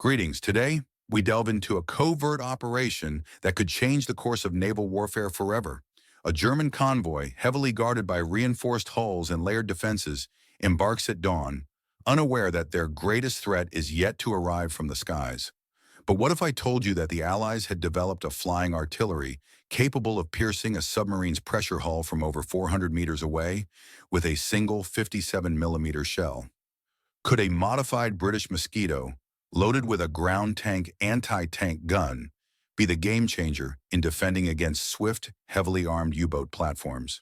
Greetings. Today, we delve into a covert operation that could change the course of naval warfare forever. A German convoy, heavily guarded by reinforced hulls and layered defenses, embarks at dawn, unaware that their greatest threat is yet to arrive from the skies. But what if I told you that the Allies had developed a flying artillery capable of piercing a submarine's pressure hull from over 400 meters away with a single 57 millimeter shell? Could a modified British Mosquito, loaded with a ground tank anti-tank gun, be the game changer in defending against swift, heavily armed U-boat platforms?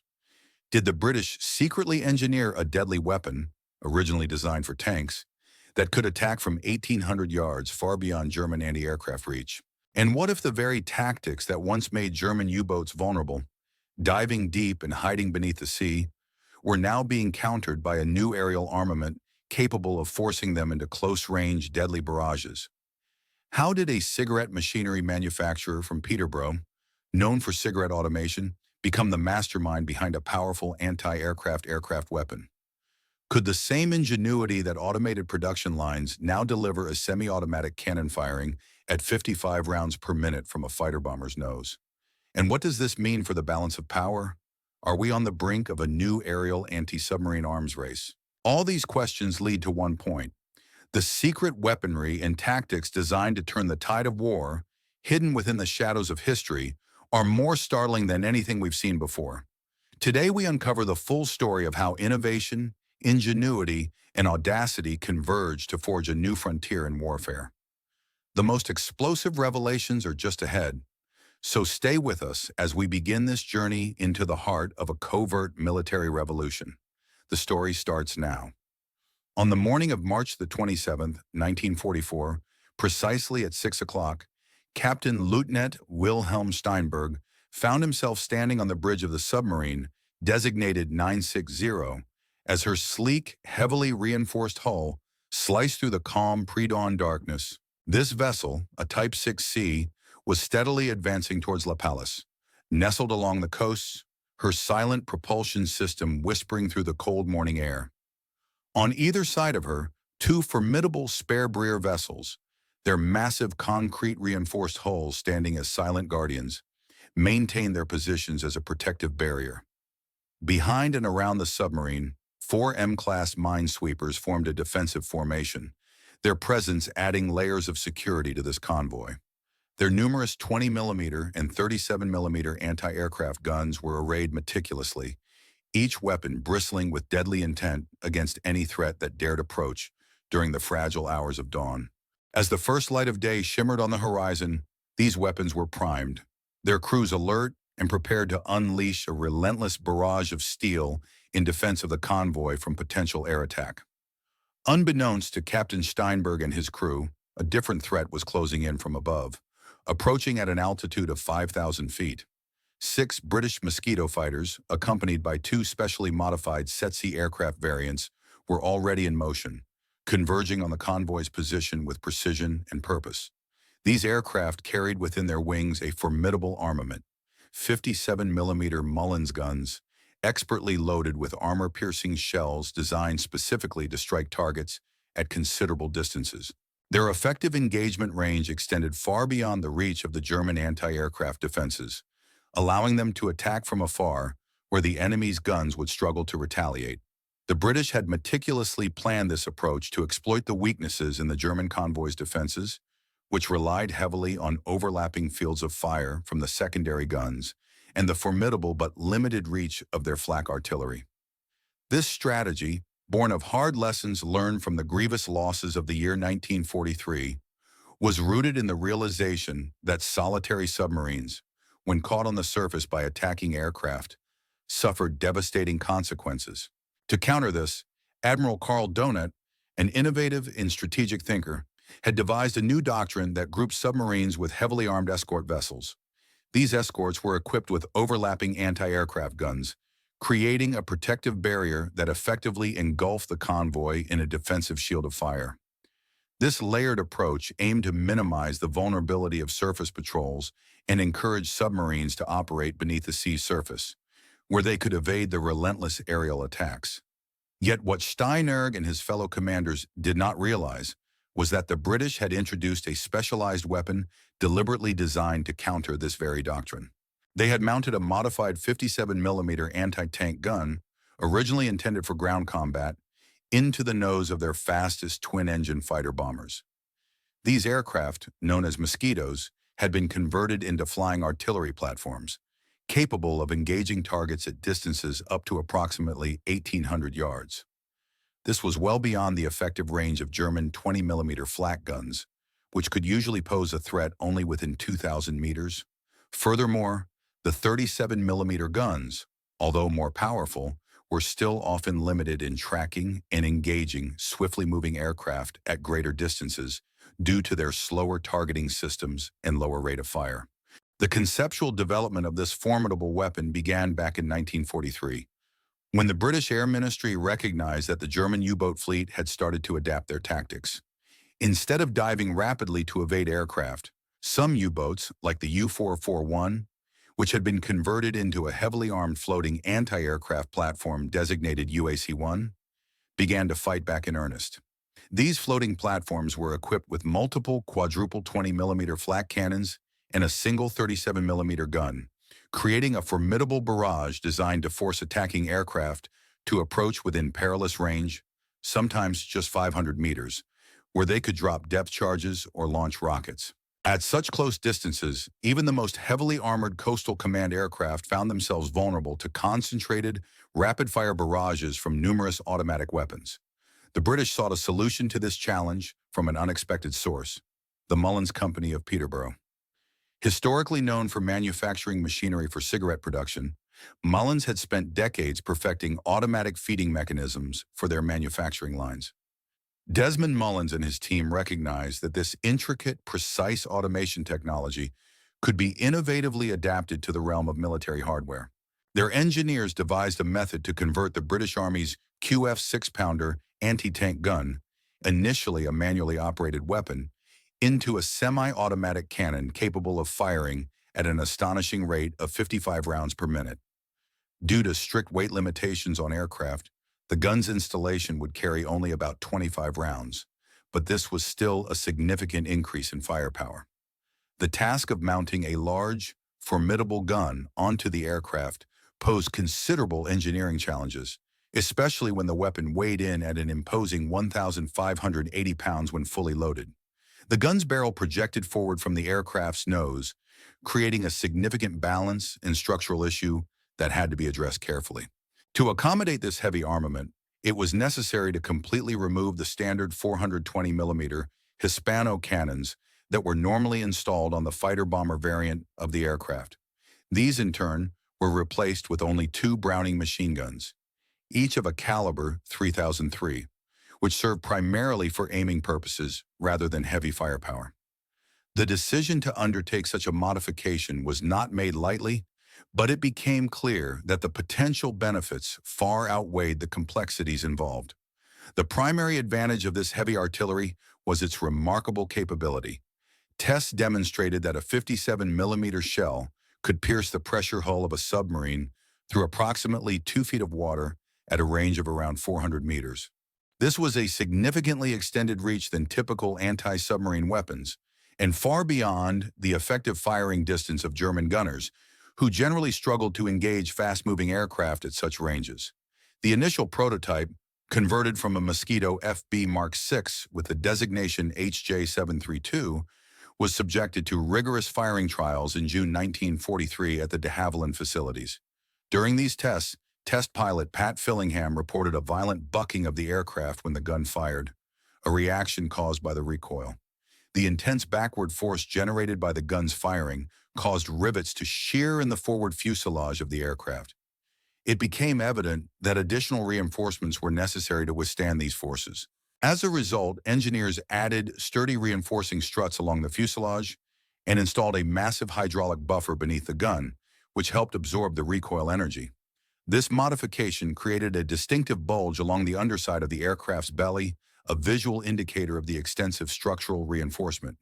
Did the British secretly engineer a deadly weapon, originally designed for tanks, that could attack from 1,800 yards far beyond German anti-aircraft reach? And what if the very tactics that once made German U-boats vulnerable, diving deep and hiding beneath the sea, were now being countered by a new aerial armament capable of forcing them into close-range, deadly barrages? How did a cigarette machinery manufacturer from Peterborough, known for cigarette automation, become the mastermind behind a powerful anti-aircraft aircraft weapon? Could the same ingenuity that automated production lines now deliver a semi-automatic cannon firing at 55 rounds per minute from a fighter bomber's nose? And what does this mean for the balance of power? Are we on the brink of a new aerial anti-submarine arms race? All these questions lead to one point. The secret weaponry and tactics designed to turn the tide of war, hidden within the shadows of history, are more startling than anything we've seen before. Today we uncover the full story of how innovation, ingenuity, and audacity converge to forge a new frontier in warfare. The most explosive revelations are just ahead, so stay with us as we begin this journey into the heart of a covert military revolution. The story starts now. On the morning of March the 27th, 1944, precisely at 6 o'clock, Captain Lieutenant Wilhelm Steinberg found himself standing on the bridge of the submarine, designated 960, as her sleek, heavily reinforced hull sliced through the calm pre-dawn darkness. This vessel, a Type 6C, was steadily advancing towards La Pallas. Nestled along the coasts, her silent propulsion system whispering through the cold morning air. On either side of her, two formidable spare-breer vessels, their massive concrete-reinforced hulls standing as silent guardians, maintained their positions as a protective barrier. Behind and around the submarine, four M-class minesweepers formed a defensive formation, their presence adding layers of security to this convoy. Their numerous 20 millimeter and 37 millimeter anti-aircraft guns were arrayed meticulously, each weapon bristling with deadly intent against any threat that dared approach during the fragile hours of dawn. As the first light of day shimmered on the horizon, these weapons were primed, their crews alert and prepared to unleash a relentless barrage of steel in defense of the convoy from potential air attack. Unbeknownst to Captain Steinberg and his crew, a different threat was closing in from above, approaching at an altitude of 5,000 feet. 6 British Mosquito fighters, accompanied by 2 specially modified Setsi aircraft variants, were already in motion, converging on the convoy's position with precision and purpose. These aircraft carried within their wings a formidable armament, 57 millimeter Mullins guns, expertly loaded with armor-piercing shells designed specifically to strike targets at considerable distances. Their effective engagement range extended far beyond the reach of the German anti-aircraft defenses, allowing them to attack from afar where the enemy's guns would struggle to retaliate. The British had meticulously planned this approach to exploit the weaknesses in the German convoy's defenses, which relied heavily on overlapping fields of fire from the secondary guns and the formidable but limited reach of their flak artillery. This strategy, born of hard lessons learned from the grievous losses of the year 1943, was rooted in the realization that solitary submarines, when caught on the surface by attacking aircraft, suffered devastating consequences. To counter this, Admiral Karl Donat, an innovative and strategic thinker, had devised a new doctrine that grouped submarines with heavily armed escort vessels. These escorts were equipped with overlapping anti-aircraft guns, creating a protective barrier that effectively engulfed the convoy in a defensive shield of fire. This layered approach aimed to minimize the vulnerability of surface patrols and encourage submarines to operate beneath the sea surface, where they could evade the relentless aerial attacks. Yet what Steinberg and his fellow commanders did not realize was that the British had introduced a specialized weapon deliberately designed to counter this very doctrine. They had mounted a modified 57mm anti-tank gun, originally intended for ground combat, into the nose of their fastest twin-engine fighter bombers. These aircraft, known as Mosquitoes, had been converted into flying artillery platforms, capable of engaging targets at distances up to approximately 1,800 yards. This was well beyond the effective range of German 20mm flak guns, which could usually pose a threat only within 2,000 meters. Furthermore, the 37mm guns, although more powerful, were still often limited in tracking and engaging swiftly moving aircraft at greater distances due to their slower targeting systems and lower rate of fire. The conceptual development of this formidable weapon began back in 1943, when the British Air Ministry recognized that the German U-boat fleet had started to adapt their tactics. Instead of diving rapidly to evade aircraft, some U-boats, like the U-441, which had been converted into a heavily armed floating anti-aircraft platform designated UAC-1, began to fight back in earnest. These floating platforms were equipped with multiple quadruple 20mm flak cannons and a single 37mm gun, creating a formidable barrage designed to force attacking aircraft to approach within perilous range, sometimes just 500 meters, where they could drop depth charges or launch rockets. At such close distances, even the most heavily armored coastal command aircraft found themselves vulnerable to concentrated, rapid-fire barrages from numerous automatic weapons. The British sought a solution to this challenge from an unexpected source: the Mullins Company of Peterborough. Historically known for manufacturing machinery for cigarette production, Mullins had spent decades perfecting automatic feeding mechanisms for their manufacturing lines. Desmond Mullins and his team recognized that this intricate, precise automation technology could be innovatively adapted to the realm of military hardware. Their engineers devised a method to convert the British Army's QF 6-pounder anti-tank gun, initially a manually operated weapon, into a semi-automatic cannon capable of firing at an astonishing rate of 55 rounds per minute. Due to strict weight limitations on aircraft, the gun's installation would carry only about 25 rounds, but this was still a significant increase in firepower. The task of mounting a large, formidable gun onto the aircraft posed considerable engineering challenges, especially when the weapon weighed in at an imposing 1,580 pounds when fully loaded. The gun's barrel projected forward from the aircraft's nose, creating a significant balance and structural issue that had to be addressed carefully. To accommodate this heavy armament, it was necessary to completely remove the standard 420mm Hispano cannons that were normally installed on the fighter-bomber variant of the aircraft. These, in turn, were replaced with only 2 Browning machine guns, each of a caliber 3003, which served primarily for aiming purposes rather than heavy firepower. The decision to undertake such a modification was not made lightly, but it became clear that the potential benefits far outweighed the complexities involved. The primary advantage of this heavy artillery was its remarkable capability. Tests demonstrated that a 57mm shell could pierce the pressure hull of a submarine through approximately 2 feet of water at a range of around 400 meters. This was a significantly extended reach than typical anti-submarine weapons, and far beyond the effective firing distance of German gunners, who generally struggled to engage fast-moving aircraft at such ranges. The initial prototype, converted from a Mosquito FB Mark VI with the designation HJ732, was subjected to rigorous firing trials in June 1943 at the de Havilland facilities. During these tests, test pilot Pat Fillingham reported a violent bucking of the aircraft when the gun fired, a reaction caused by the recoil. The intense backward force generated by the gun's firing caused rivets to shear in the forward fuselage of the aircraft. It became evident that additional reinforcements were necessary to withstand these forces. As a result, engineers added sturdy reinforcing struts along the fuselage and installed a massive hydraulic buffer beneath the gun, which helped absorb the recoil energy. This modification created a distinctive bulge along the underside of the aircraft's belly, a visual indicator of the extensive structural reinforcement.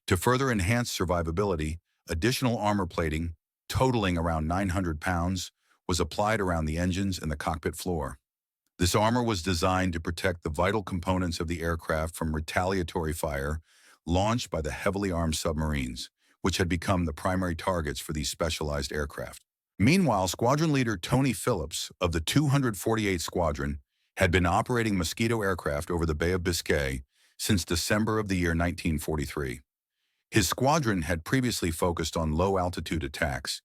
To further enhance survivability, additional armor plating, totaling around 900 pounds, was applied around the engines and the cockpit floor. This armor was designed to protect the vital components of the aircraft from retaliatory fire launched by the heavily armed submarines, which had become the primary targets for these specialized aircraft. Meanwhile, Squadron Leader Tony Phillips of the 248th Squadron had been operating Mosquito aircraft over the Bay of Biscay since December of the year 1943. His squadron had previously focused on low-altitude attacks,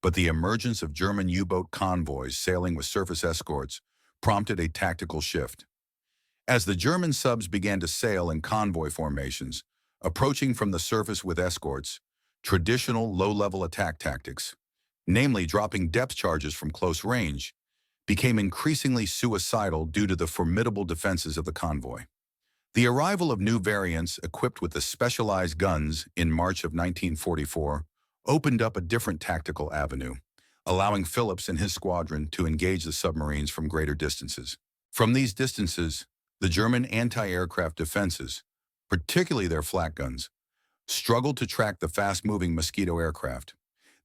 but the emergence of German U-boat convoys sailing with surface escorts prompted a tactical shift. As the German subs began to sail in convoy formations, approaching from the surface with escorts, traditional low-level attack tactics, namely dropping depth charges from close range, became increasingly suicidal due to the formidable defenses of the convoy. The arrival of new variants equipped with the specialized guns in March of 1944 opened up a different tactical avenue, allowing Phillips and his squadron to engage the submarines from greater distances. From these distances, the German anti-aircraft defenses, particularly their flak guns, struggled to track the fast-moving Mosquito aircraft.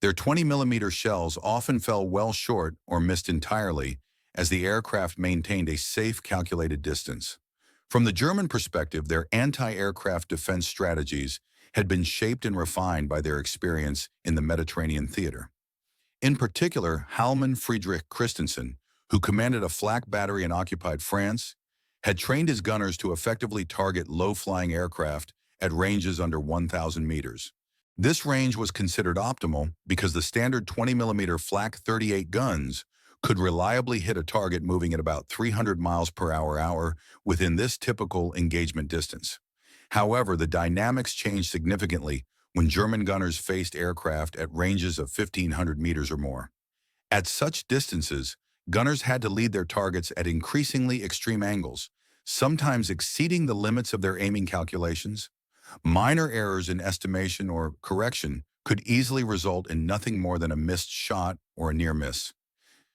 Their 20mm shells often fell well short or missed entirely as the aircraft maintained a safe, calculated distance. From the German perspective, their anti-aircraft defense strategies had been shaped and refined by their experience in the Mediterranean theater. In particular, Hauptmann Friedrich Christensen, who commanded a flak battery in occupied France, had trained his gunners to effectively target low-flying aircraft at ranges under 1,000 meters. This range was considered optimal because the standard 20mm flak 38 guns could reliably hit a target moving at about 300 miles per hour within this typical engagement distance. However, the dynamics changed significantly when German gunners faced aircraft at ranges of 1,500 meters or more. At such distances, gunners had to lead their targets at increasingly extreme angles, sometimes exceeding the limits of their aiming calculations. Minor errors in estimation or correction could easily result in nothing more than a missed shot or a near miss.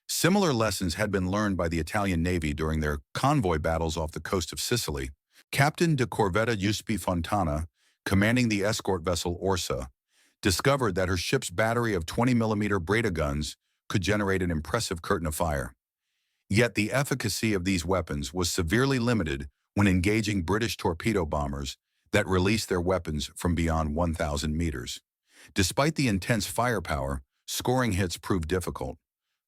Similar lessons had been learned by the Italian Navy during their convoy battles off the coast of Sicily. Captain de Corvetta Giuseppe Fontana, commanding the escort vessel Orsa, discovered that her ship's battery of 20mm Breda guns could generate an impressive curtain of fire. Yet the efficacy of these weapons was severely limited when engaging British torpedo bombers that released their weapons from beyond 1,000 meters. Despite the intense firepower, scoring hits proved difficult.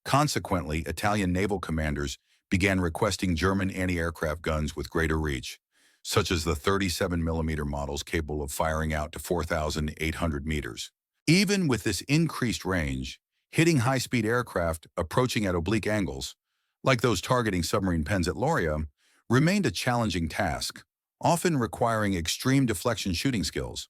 Consequently, Italian naval commanders began requesting German anti-aircraft guns with greater reach, such as the 37mm models capable of firing out to 4,800 meters. Even with this increased range, hitting high-speed aircraft approaching at oblique angles, like those targeting submarine pens at Loria, remained a challenging task, often requiring extreme deflection shooting skills.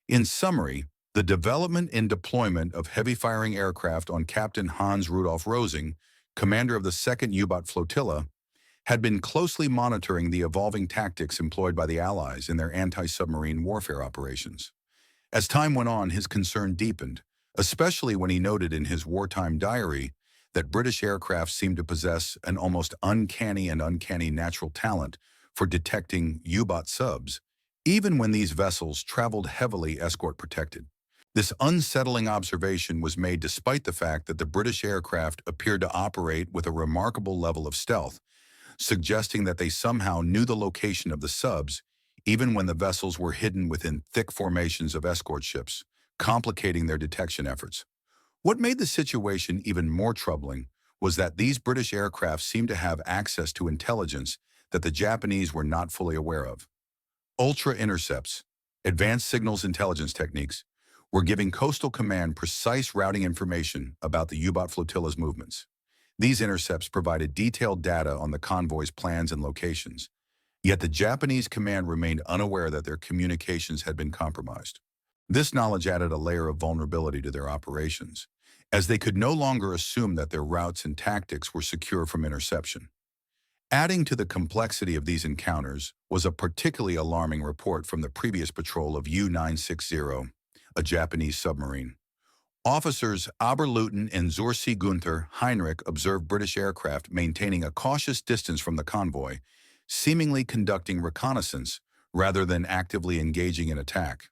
In summary, the development and deployment of heavy-firing aircraft on Captain Hans Rudolf Rosing, commander of the 2nd U-boat flotilla, had been closely monitoring the evolving tactics employed by the Allies in their anti-submarine warfare operations. As time went on, his concern deepened, especially when he noted in his wartime diary that British aircraft seemed to possess an almost uncanny natural talent for detecting U-boat subs, even when these vessels traveled heavily escort-protected. This unsettling observation was made despite the fact that the British aircraft appeared to operate with a remarkable level of stealth, suggesting that they somehow knew the location of the subs, even when the vessels were hidden within thick formations of escort ships, complicating their detection efforts. What made the situation even more troubling was that these British aircraft seemed to have access to intelligence that the Japanese were not fully aware of. Ultra-intercepts, advanced signals intelligence techniques, were giving Coastal Command precise routing information about the U-boat flotilla's movements. These intercepts provided detailed data on the convoy's plans and locations, yet the Japanese command remained unaware that their communications had been compromised. This knowledge added a layer of vulnerability to their operations, as they could no longer assume that their routes and tactics were secure from interception. Adding to the complexity of these encounters was a particularly alarming report from the previous patrol of U-960, a Japanese submarine. Officers Oberleutnant and Zorsi Gunther Heinrich observed British aircraft maintaining a cautious distance from the convoy, seemingly conducting reconnaissance rather than actively engaging in attack.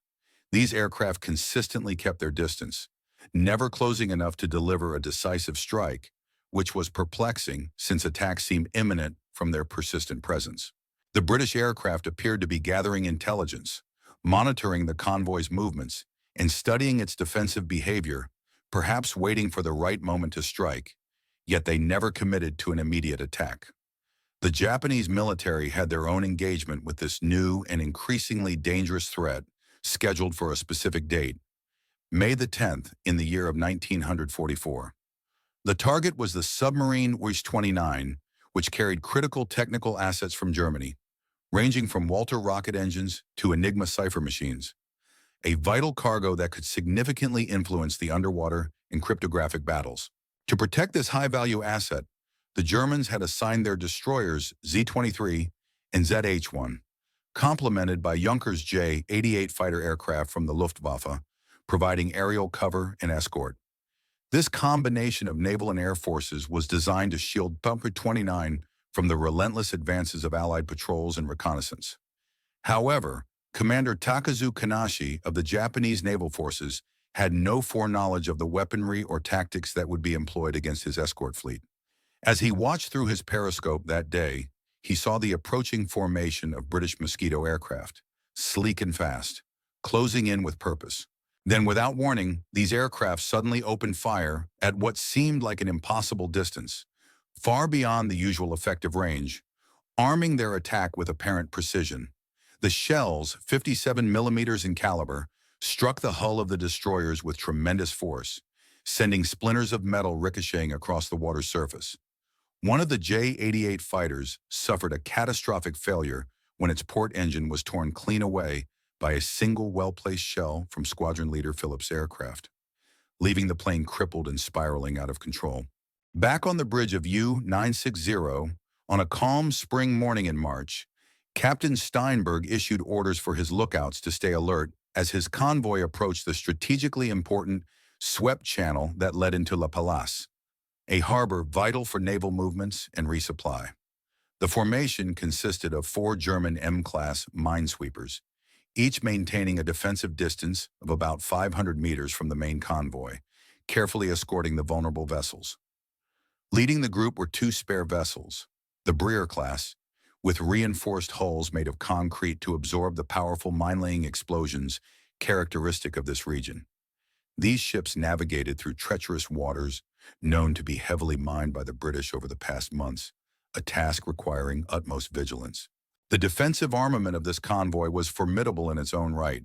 These aircraft consistently kept their distance, never closing enough to deliver a decisive strike, which was perplexing since attack seemed imminent from their persistent presence. The British aircraft appeared to be gathering intelligence, monitoring the convoy's movements, and studying its defensive behavior, perhaps waiting for the right moment to strike, yet they never committed to an immediate attack. The Japanese military had their own engagement with this new and increasingly dangerous threat, scheduled for a specific date, May the 10th in the year of 1944. The target was the submarine WWII, which carried critical technical assets from Germany, ranging from Walter rocket engines to Enigma cipher machines, a vital cargo that could significantly influence the underwater and cryptographic battles. To protect this high-value asset, the Germans had assigned their destroyers Z-23 and ZH-1, complemented by Junkers J-88 fighter aircraft from the Luftwaffe, providing aerial cover and escort. This combination of naval and air forces was designed to shield Bumper 29 from the relentless advances of Allied patrols and reconnaissance. However, Commander Takazu Kanashi of the Japanese naval forces had no foreknowledge of the weaponry or tactics that would be employed against his escort fleet. As he watched through his periscope that day, he saw the approaching formation of British Mosquito aircraft, sleek and fast, closing in with purpose. Then, without warning, these aircraft suddenly opened fire at what seemed like an impossible distance, far beyond the usual effective range, arming their attack with apparent precision. The shells, 57 millimeters in caliber, struck the hull of the destroyers with tremendous force, sending splinters of metal ricocheting across the water's surface. One of the J-88 fighters suffered a catastrophic failure when its port engine was torn clean away by a single well-placed shell from squadron leader Phillips' aircraft, leaving the plane crippled and spiraling out of control. Back on the bridge of U-960, on a calm spring morning in March, Captain Steinberg issued orders for his lookouts to stay alert as his convoy approached the strategically important swept channel that led into La Palace, a harbor vital for naval movements and resupply. The formation consisted of 4 German M-class minesweepers, each maintaining a defensive distance of about 500 meters from the main convoy, carefully escorting the vulnerable vessels. Leading the group were 2 spare vessels, the Breer class, with reinforced hulls made of concrete to absorb the powerful mine-laying explosions characteristic of this region. These ships navigated through treacherous waters known to be heavily mined by the British over the past months, a task requiring utmost vigilance. The defensive armament of this convoy was formidable in its own right.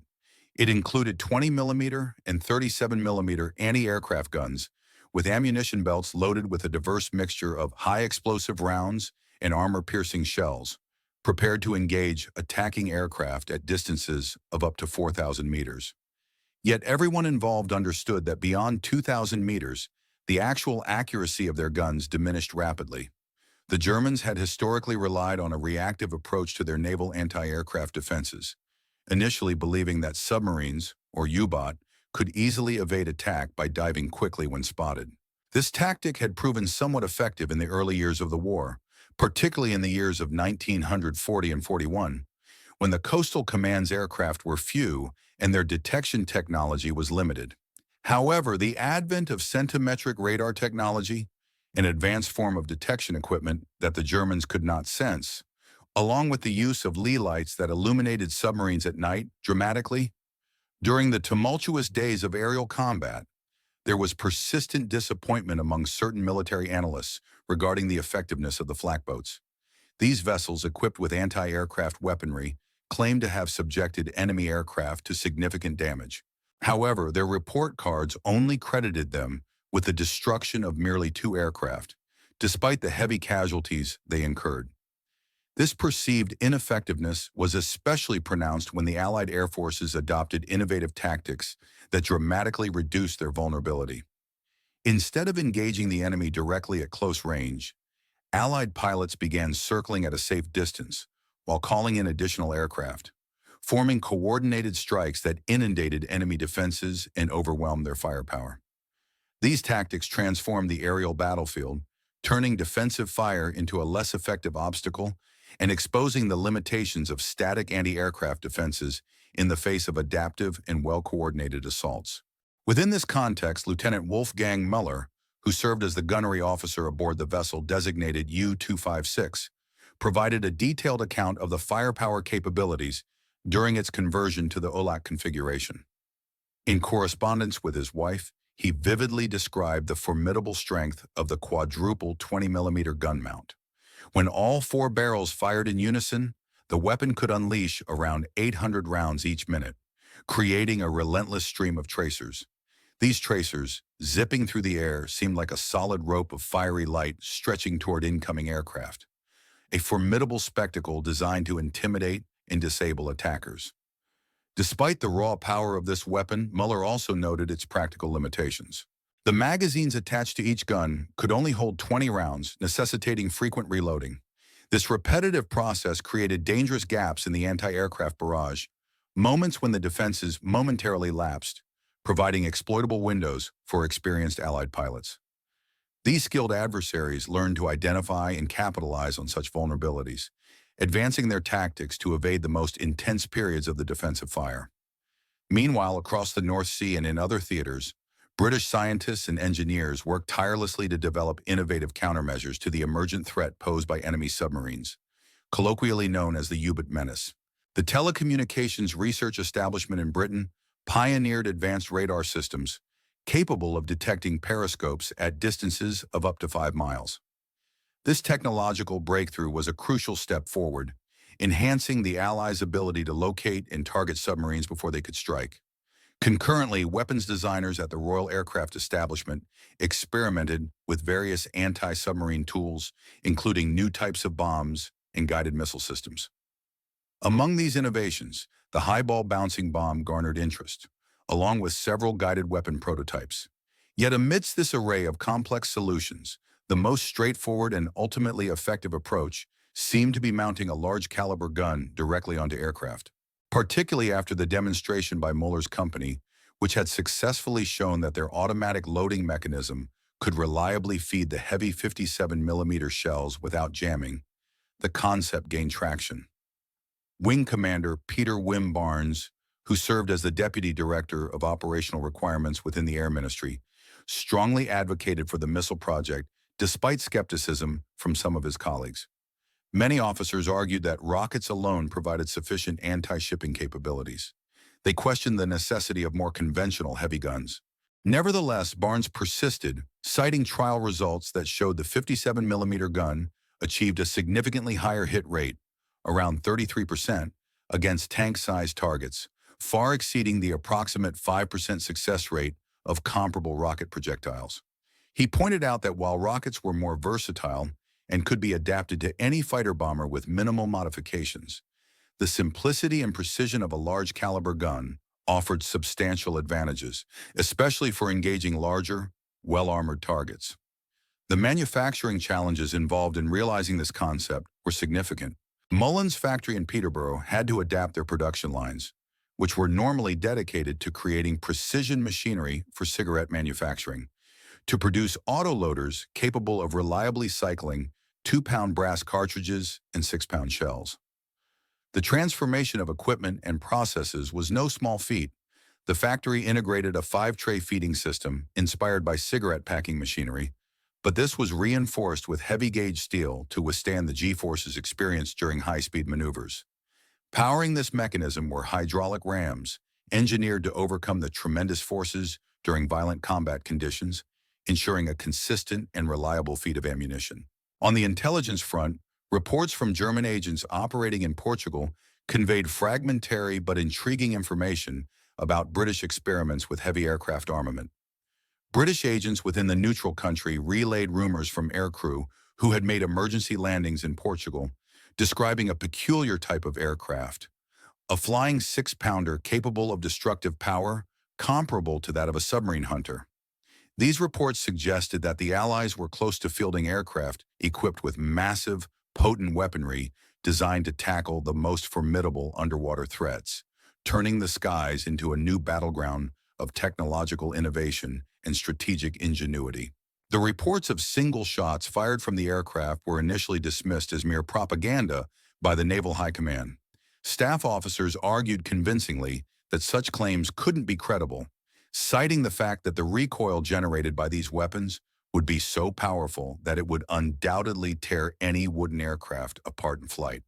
It included 20mm and 37mm anti-aircraft guns, with ammunition belts loaded with a diverse mixture of high-explosive rounds and armor-piercing shells, prepared to engage attacking aircraft at distances of up to 4,000 meters. Yet everyone involved understood that beyond 2,000 meters, the actual accuracy of their guns diminished rapidly. The Germans had historically relied on a reactive approach to their naval anti-aircraft defenses, initially believing that submarines, or U-boat, could easily evade attack by diving quickly when spotted. This tactic had proven somewhat effective in the early years of the war, particularly in the years of 1940 and 41, when the Coastal Command's aircraft were few and their detection technology was limited. However, the advent of centimetric radar technology, an advanced form of detection equipment that the Germans could not sense, along with the use of Lee lights that illuminated submarines at night dramatically. During the tumultuous days of aerial combat, there was persistent disappointment among certain military analysts regarding the effectiveness of the flakboats. These vessels, equipped with anti-aircraft weaponry, claimed to have subjected enemy aircraft to significant damage. However, their report cards only credited them with the destruction of merely 2 aircraft, despite the heavy casualties they incurred. This perceived ineffectiveness was especially pronounced when the Allied air forces adopted innovative tactics that dramatically reduced their vulnerability. Instead of engaging the enemy directly at close range, Allied pilots began circling at a safe distance while calling in additional aircraft, forming coordinated strikes that inundated enemy defenses and overwhelmed their firepower. These tactics transformed the aerial battlefield, turning defensive fire into a less effective obstacle and exposing the limitations of static anti-aircraft defenses in the face of adaptive and well-coordinated assaults. Within this context, Lieutenant Wolfgang Müller, who served as the gunnery officer aboard the vessel designated U-256, provided a detailed account of the firepower capabilities during its conversion to the OLAC configuration. In correspondence with his wife, he vividly described the formidable strength of the quadruple 20mm gun mount. When all four barrels fired in unison, the weapon could unleash around 800 rounds each minute, creating a relentless stream of tracers. These tracers, zipping through the air, seemed like a solid rope of fiery light stretching toward incoming aircraft, a formidable spectacle designed to intimidate and disable attackers. Despite the raw power of this weapon, Muller also noted its practical limitations. The magazines attached to each gun could only hold 20 rounds, necessitating frequent reloading. This repetitive process created dangerous gaps in the anti-aircraft barrage, moments when the defenses momentarily lapsed, providing exploitable windows for experienced Allied pilots. These skilled adversaries learned to identify and capitalize on such vulnerabilities, advancing their tactics to evade the most intense periods of the defensive fire. Meanwhile, across the North Sea and in other theaters, British scientists and engineers worked tirelessly to develop innovative countermeasures to the emergent threat posed by enemy submarines, colloquially known as the U-boat menace. The Telecommunications Research Establishment in Britain pioneered advanced radar systems capable of detecting periscopes at distances of up to 5 miles. This technological breakthrough was a crucial step forward, enhancing the Allies' ability to locate and target submarines before they could strike. Concurrently, weapons designers at the Royal Aircraft Establishment experimented with various anti-submarine tools, including new types of bombs and guided missile systems. Among these innovations, the highball bouncing bomb garnered interest, along with several guided weapon prototypes. Yet amidst this array of complex solutions, the most straightforward and ultimately effective approach seemed to be mounting a large caliber gun directly onto aircraft, particularly after the demonstration by Mullins Company, which had successfully shown that their automatic loading mechanism could reliably feed the heavy 57mm shells without jamming. The concept gained traction. Wing Commander Peter Wim Barnes, who served as the Deputy Director of Operational Requirements within the Air Ministry, strongly advocated for the missile project despite skepticism from some of his colleagues. Many officers argued that rockets alone provided sufficient anti-shipping capabilities. They questioned the necessity of more conventional heavy guns. Nevertheless, Barnes persisted, citing trial results that showed the 57mm gun achieved a significantly higher hit rate, around 33%, against tank-sized targets, far exceeding the approximate 5% success rate of comparable rocket projectiles. He pointed out that while rockets were more versatile and could be adapted to any fighter bomber with minimal modifications, the simplicity and precision of a large caliber gun offered substantial advantages, especially for engaging larger, well-armored targets. The manufacturing challenges involved in realizing this concept were significant. Mullins' factory in Peterborough had to adapt their production lines, which were normally dedicated to creating precision machinery for cigarette manufacturing, to produce autoloaders capable of reliably cycling 2-pound brass cartridges and 6-pound shells. The transformation of equipment and processes was no small feat. The factory integrated a 5-tray feeding system inspired by cigarette packing machinery, but this was reinforced with heavy-gauge steel to withstand the G-forces experienced during high-speed maneuvers. Powering this mechanism were hydraulic rams, engineered to overcome the tremendous forces during violent combat conditions, ensuring a consistent and reliable feed of ammunition. On the intelligence front, reports from German agents operating in Portugal conveyed fragmentary but intriguing information about British experiments with heavy aircraft armament. British agents within the neutral country relayed rumors from aircrew who had made emergency landings in Portugal, describing a peculiar type of aircraft, a flying 6-pounder capable of destructive power comparable to that of a submarine hunter. These reports suggested that the Allies were close to fielding aircraft equipped with massive, potent weaponry designed to tackle the most formidable underwater threats, turning the skies into a new battleground of technological innovation and strategic ingenuity. The reports of single shots fired from the aircraft were initially dismissed as mere propaganda by the Naval High Command. Staff officers argued convincingly that such claims couldn't be credible, citing the fact that the recoil generated by these weapons would be so powerful that it would undoubtedly tear any wooden aircraft apart in flight.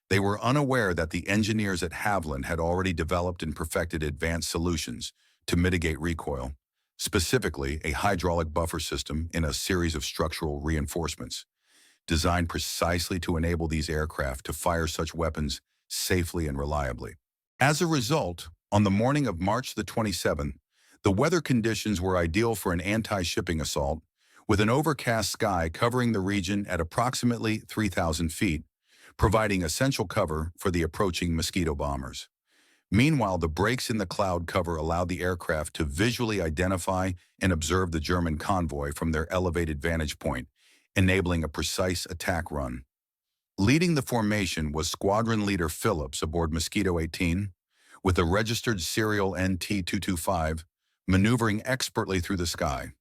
They were unaware that the engineers at Haviland had already developed and perfected advanced solutions to mitigate recoil, specifically a hydraulic buffer system in a series of structural reinforcements, designed precisely to enable these aircraft to fire such weapons safely and reliably. As a result, on the morning of March the 27th, the weather conditions were ideal for an anti-shipping assault, with an overcast sky covering the region at approximately 3,000 feet, providing essential cover for the approaching Mosquito bombers. Meanwhile, the breaks in the cloud cover allowed the aircraft to visually identify and observe the German convoy from their elevated vantage point, enabling a precise attack run. Leading the formation was Squadron Leader Phillips aboard Mosquito 18, with the registered serial NT-225, maneuvering expertly through the sky.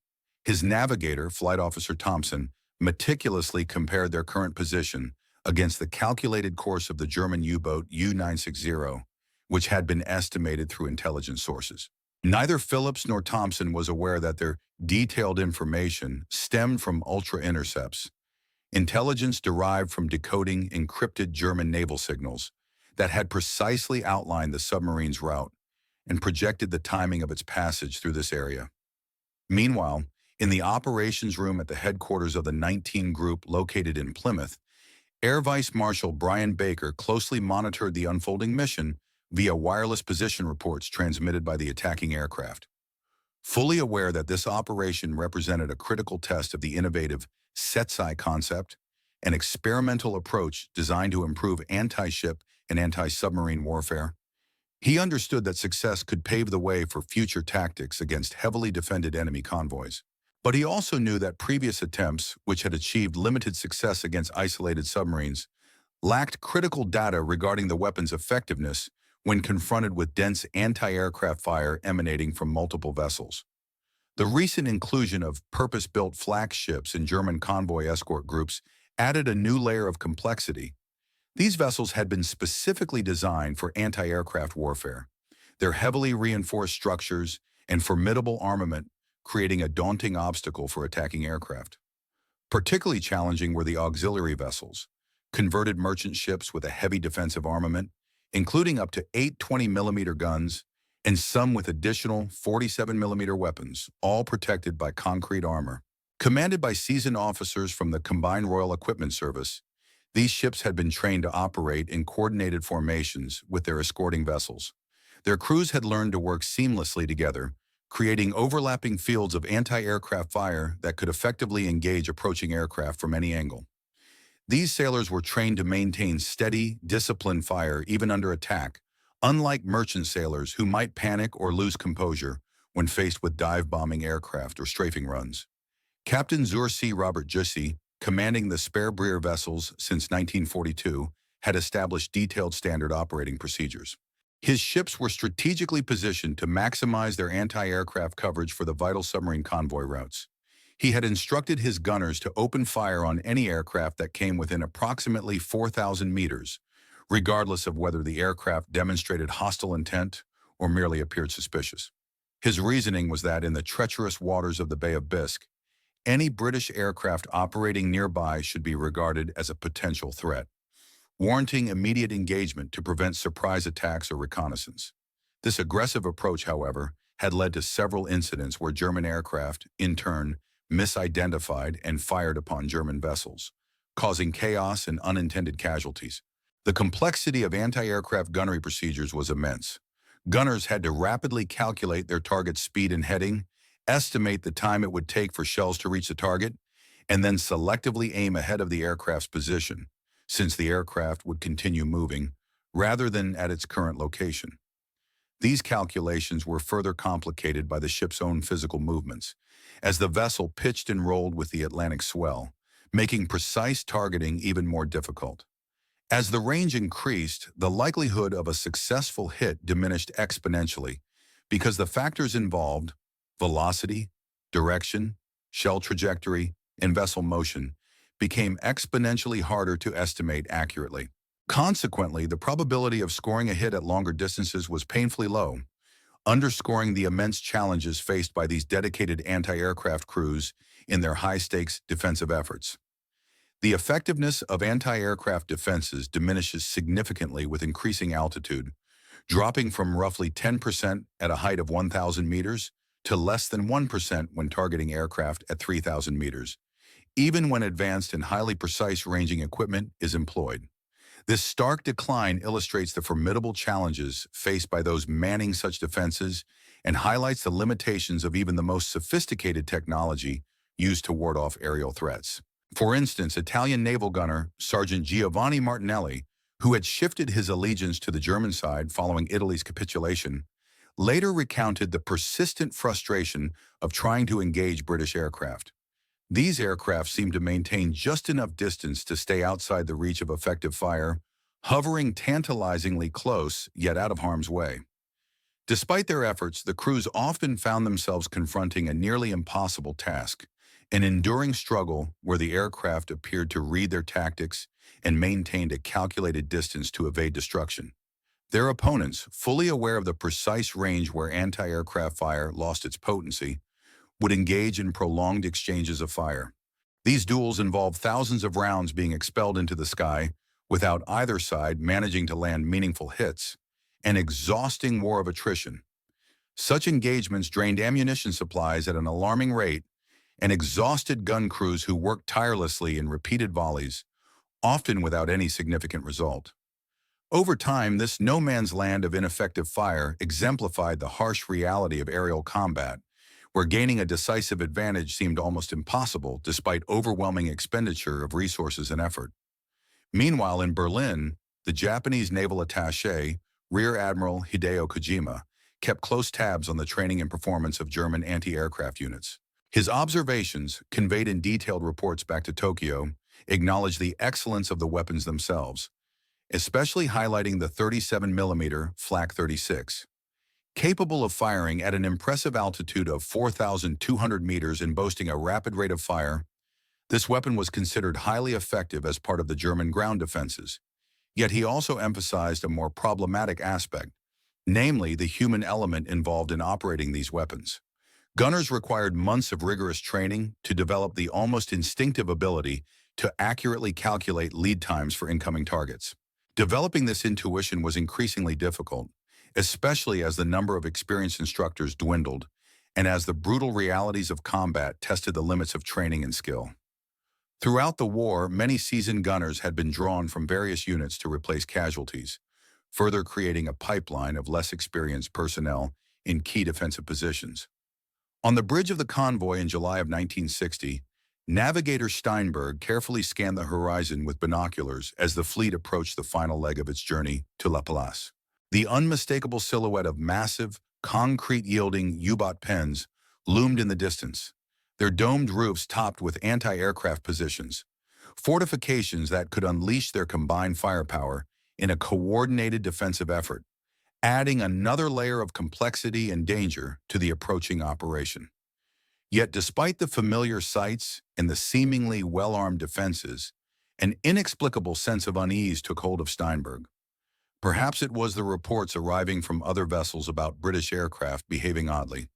His navigator, Flight Officer Thompson, meticulously compared their current position against the calculated course of the German U-boat U-960, which had been estimated through intelligence sources. Neither Phillips nor Thompson was aware that their detailed information stemmed from ultra-intercepts, intelligence derived from decoding encrypted German naval signals that had precisely outlined the submarine's route and projected the timing of its passage through this area. Meanwhile, in the operations room at the headquarters of the 19 Group located in Plymouth, Air Vice Marshal Brian Baker closely monitored the unfolding mission via wireless position reports transmitted by the attacking aircraft. Fully aware that this operation represented a critical test of the innovative SETSI concept, an experimental approach designed to improve anti-ship and anti-submarine warfare, he understood that success could pave the way for future tactics against heavily defended enemy convoys. But he also knew that previous attempts, which had achieved limited success against isolated submarines, lacked critical data regarding the weapon's effectiveness when confronted with dense anti-aircraft fire emanating from multiple vessels. The recent inclusion of purpose-built flak ships in German convoy escort groups added a new layer of complexity. These vessels had been specifically designed for anti-aircraft warfare, their heavily reinforced structures and formidable armament creating a daunting obstacle for attacking aircraft. Particularly challenging were the auxiliary vessels, converted merchant ships with a heavy defensive armament, including up to 8 20mm guns and some with additional 47mm weapons, all protected by concrete armor. Commanded by seasoned officers from the Combined Royal Equipment Service, these ships had been trained to operate in coordinated formations with their escorting vessels. Their crews had learned to work seamlessly together, creating overlapping fields of anti-aircraft fire that could effectively engage approaching aircraft from any angle. These sailors were trained to maintain steady, disciplined fire even under attack, unlike merchant sailors who might panic or lose composure when faced with dive-bombing aircraft or strafing runs. Captain Zur Robert Jussi, commanding the spare Breer vessels since 1942, had established detailed standard operating procedures. His ships were strategically positioned to maximize their anti-aircraft coverage for the vital submarine convoy routes. He had instructed his gunners to open fire on any aircraft that came within approximately 4,000 meters, regardless of whether the aircraft demonstrated hostile intent or merely appeared suspicious. His reasoning was that in the treacherous waters of the Bay of Biscay, any British aircraft operating nearby should be regarded as a potential threat, warranting immediate engagement to prevent surprise attacks or reconnaissance. This aggressive approach, however, had led to several incidents where German aircraft, in turn, misidentified and fired upon German vessels, causing chaos and unintended casualties. The complexity of anti-aircraft gunnery procedures was immense. Gunners had to rapidly calculate their target's speed and heading, estimate the time it would take for shells to reach the target, and then selectively aim ahead of the aircraft's position, since the aircraft would continue moving, rather than at its current location. These calculations were further complicated by the ship's own physical movements, as the vessel pitched and rolled with the Atlantic swell, making precise targeting even more difficult. As the range increased, the likelihood of a successful hit diminished exponentially because the factors involved, velocity, direction, shell trajectory, and vessel motion, became exponentially harder to estimate accurately. Consequently, the probability of scoring a hit at longer distances was painfully low, underscoring the immense challenges faced by these dedicated anti-aircraft crews in their high-stakes defensive efforts. The effectiveness of anti-aircraft defenses diminishes significantly with increasing altitude, dropping from roughly 10% at a height of 1,000 meters to less than 1% when targeting aircraft at 3,000 meters, even when advanced and highly precise ranging equipment is employed. This stark decline illustrates the formidable challenges faced by those manning such defenses and highlights the limitations of even the most sophisticated technology used to ward off aerial threats. For instance, Italian naval gunner Sergeant Giovanni Martinelli, who had shifted his allegiance to the German side following Italy's capitulation, later recounted the persistent frustration of trying to engage British aircraft. These aircraft seemed to maintain just enough distance to stay outside the reach of effective fire, hovering tantalizingly close yet out of harm's way. Despite their efforts, the crews often found themselves confronting a nearly impossible task, an enduring struggle where the aircraft appeared to read their tactics and maintained a calculated distance to evade destruction. Their opponents, fully aware of the precise range where anti-aircraft fire lost its potency, would engage in prolonged exchanges of fire. These duels involved thousands of rounds being expelled into the sky without either side managing to land meaningful hits, an exhausting war of attrition. Such engagements drained ammunition supplies at an alarming rate and exhausted gun crews who worked tirelessly in repeated volleys, often without any significant result. Over time, this no-man's land of ineffective fire exemplified the harsh reality of aerial combat, where gaining a decisive advantage seemed almost impossible despite overwhelming expenditure of resources and effort. Meanwhile, in Berlin, the Japanese naval attaché, Rear Admiral Hideo Kojima, kept close tabs on the training and performance of German anti-aircraft units. His observations, conveyed in detailed reports back to Tokyo, acknowledged the excellence of the weapons themselves, especially highlighting the 37mm Flak 36. Capable of firing at an impressive altitude of 4,200 meters and boasting a rapid rate of fire, this weapon was considered highly effective as part of the German ground defenses. Yet he also emphasized a more problematic aspect, namely the human element involved in operating these weapons. Gunners required months of rigorous training to develop the almost instinctive ability to accurately calculate lead times for incoming targets. Developing this intuition was increasingly difficult, especially as the number of experienced instructors dwindled and as the brutal realities of combat tested the limits of training and skill. Throughout the war, many seasoned gunners had been drawn from various units to replace casualties, further creating a pipeline of less experienced personnel in key defensive positions. On the bridge of the convoy in July of 1960, Navigator Steinberg carefully scanned the horizon with binoculars as the fleet approached the final leg of its journey to La Pallas. The unmistakable silhouette of massive, concrete-yielding U-boat pens loomed in the distance, their domed roofs topped with anti-aircraft positions, fortifications that could unleash their combined firepower in a coordinated defensive effort, adding another layer of complexity and danger to the approaching operation. Yet despite the familiar sights and the seemingly well-armed defenses, an inexplicable sense of unease took hold of Steinberg. Perhaps it was the reports arriving from other vessels about British aircraft behaving oddly.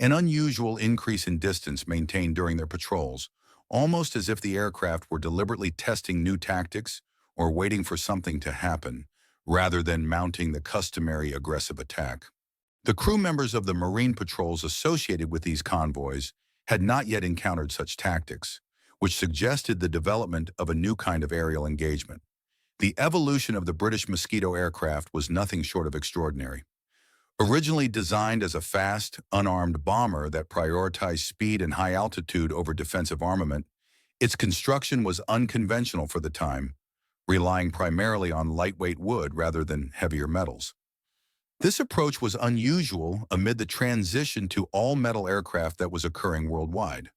An unusual increase in distance maintained during their patrols, almost as if the aircraft were deliberately testing new tactics or waiting for something to happen, rather than mounting the customary aggressive attack. The crew members of the Marine patrols associated with these convoys had not yet encountered such tactics, which suggested the development of a new kind of aerial engagement. The evolution of the British Mosquito aircraft was nothing short of extraordinary. Originally designed as a fast, unarmed bomber that prioritized speed and high altitude over defensive armament, its construction was unconventional for the time, relying primarily on lightweight wood rather than heavier metals. This approach was unusual amid the transition to all-metal aircraft that was occurring worldwide.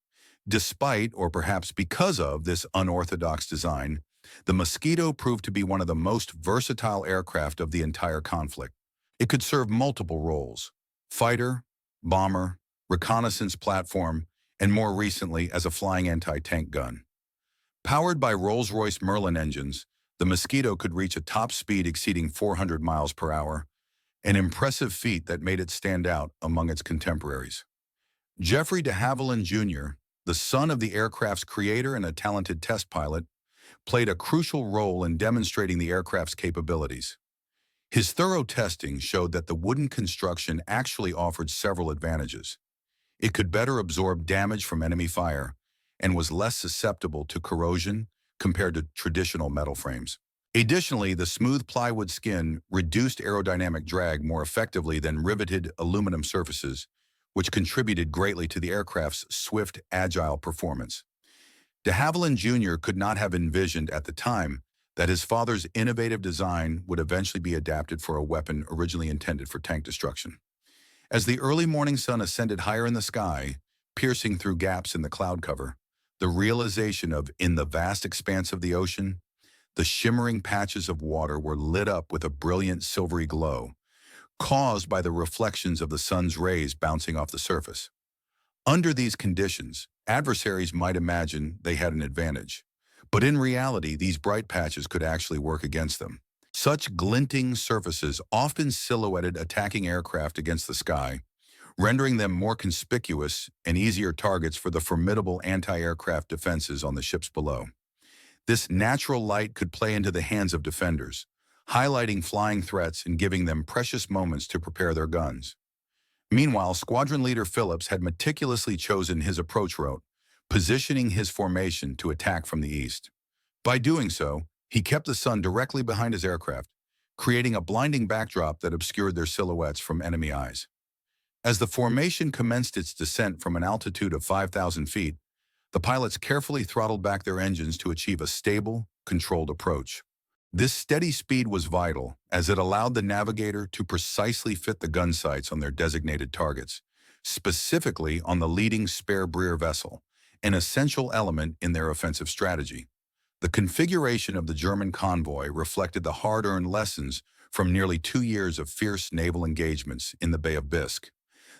Despite, or perhaps because of, this unorthodox design, the Mosquito proved to be one of the most versatile aircraft of the entire conflict. It could serve multiple roles: fighter, bomber, reconnaissance platform, and more recently as a flying anti-tank gun. Powered by Rolls-Royce Merlin engines, the Mosquito could reach a top speed exceeding 400 miles per hour, an impressive feat that made it stand out among its contemporaries. Jeffrey de Havilland Jr., the son of the aircraft's creator and a talented test pilot, played a crucial role in demonstrating the aircraft's capabilities. His thorough testing showed that the wooden construction actually offered several advantages. It could better absorb damage from enemy fire and was less susceptible to corrosion compared to traditional metal frames. Additionally, the smooth plywood skin reduced aerodynamic drag more effectively than riveted aluminum surfaces, which contributed greatly to the aircraft's swift, agile performance. De Havilland Jr. could not have envisioned at the time that his father's innovative design would eventually be adapted for a weapon originally intended for tank destruction. As the early morning sun ascended higher in the sky, piercing through gaps in the cloud cover, the realization of in the vast expanse of the ocean, the shimmering patches of water were lit up with a brilliant silvery glow, caused by the reflections of the sun's rays bouncing off the surface. Under these conditions, adversaries might imagine they had an advantage, but in reality, these bright patches could actually work against them. Such glinting surfaces often silhouetted attacking aircraft against the sky, rendering them more conspicuous and easier targets for the formidable anti-aircraft defenses on the ships below. This natural light could play into the hands of defenders, highlighting flying threats and giving them precious moments to prepare their guns. Meanwhile, Squadron Leader Phillips had meticulously chosen his approach route, positioning his formation to attack from the east. By doing so, he kept the sun directly behind his aircraft, creating a blinding backdrop that obscured their silhouettes from enemy eyes. As the formation commenced its descent from an altitude of 5,000 feet, the pilots carefully throttled back their engines to achieve a stable, controlled approach. This steady speed was vital, as it allowed the navigator to precisely fit the gun sights on their designated targets, specifically on the leading spare rear vessel, an essential element in their offensive strategy. The configuration of the German convoy reflected the hard-earned lessons from nearly 2 years of fierce naval engagements in the Bay of Biscay.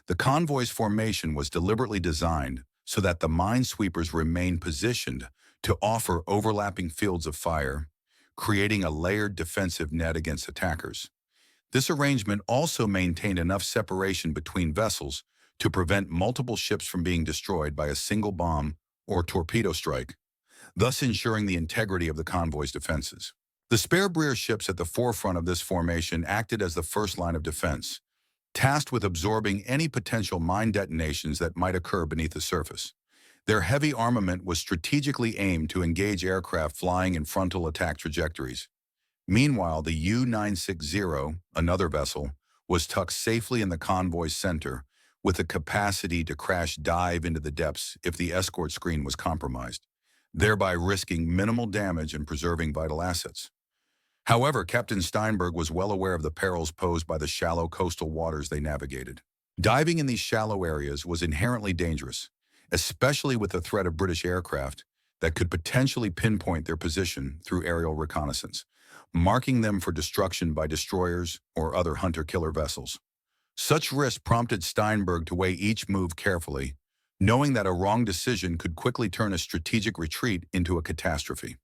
The convoy's formation was deliberately designed so that the minesweepers remained positioned to offer overlapping fields of fire, creating a layered defensive net against attackers. This arrangement also maintained enough separation between vessels to prevent multiple ships from being destroyed by a single bomb or torpedo strike, thus ensuring the integrity of the convoy's defenses. The spare rear ships at the forefront of this formation acted as the first line of defense, tasked with absorbing any potential mine detonations that might occur beneath the surface. Their heavy armament was strategically aimed to engage aircraft flying in frontal attack trajectories. Meanwhile, the U-960, another vessel, was tucked safely in the convoy's center, with the capacity to crash dive into the depths if the escort screen was compromised, thereby risking minimal damage and preserving vital assets. However, Captain Steinberg was well aware of the perils posed by the shallow coastal waters they navigated. Diving in these shallow areas was inherently dangerous, especially with the threat of British aircraft that could potentially pinpoint their position through aerial reconnaissance, marking them for destruction by destroyers or other hunter-killer vessels. Such risk prompted Steinberg to weigh each move carefully, knowing that a wrong decision could quickly turn a strategic retreat into a catastrophe.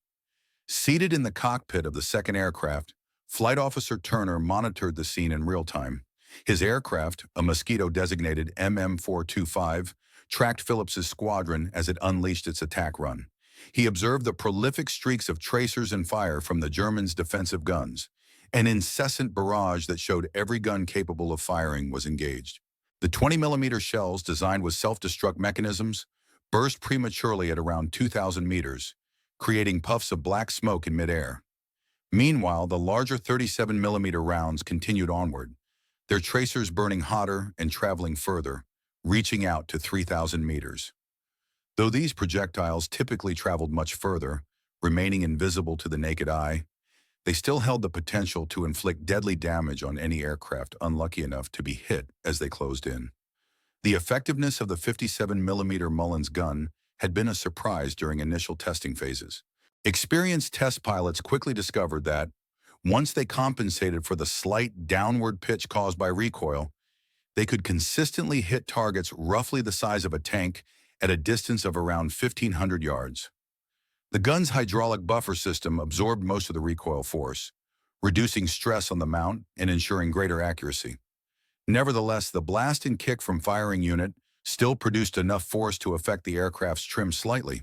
Seated in the cockpit of the second aircraft, Flight Officer Turner monitored the scene in real time. His aircraft, a Mosquito designated MM-425, tracked Phillips's squadron as it unleashed its attack run. He observed the prolific streaks of tracers and fire from the Germans' defensive guns, an incessant barrage that showed every gun capable of firing was engaged. The 20mm shells, designed with self-destruct mechanisms, burst prematurely at around 2,000 meters, creating puffs of black smoke in midair. Meanwhile, the larger 37mm rounds continued onward, their tracers burning hotter and traveling further, reaching out to 3,000 meters. Though these projectiles typically traveled much further, remaining invisible to the naked eye, they still held the potential to inflict deadly damage on any aircraft unlucky enough to be hit as they closed in. The effectiveness of the 57mm Mullins gun had been a surprise during initial testing phases. Experienced test pilots quickly discovered that, once they compensated for the slight downward pitch caused by recoil, they could consistently hit targets roughly the size of a tank at a distance of around 1,500 yards. The gun's hydraulic buffer system absorbed most of the recoil force, reducing stress on the mount and ensuring greater accuracy. Nevertheless, the blast and kick from firing unit still produced enough force to affect the aircraft's trim slightly.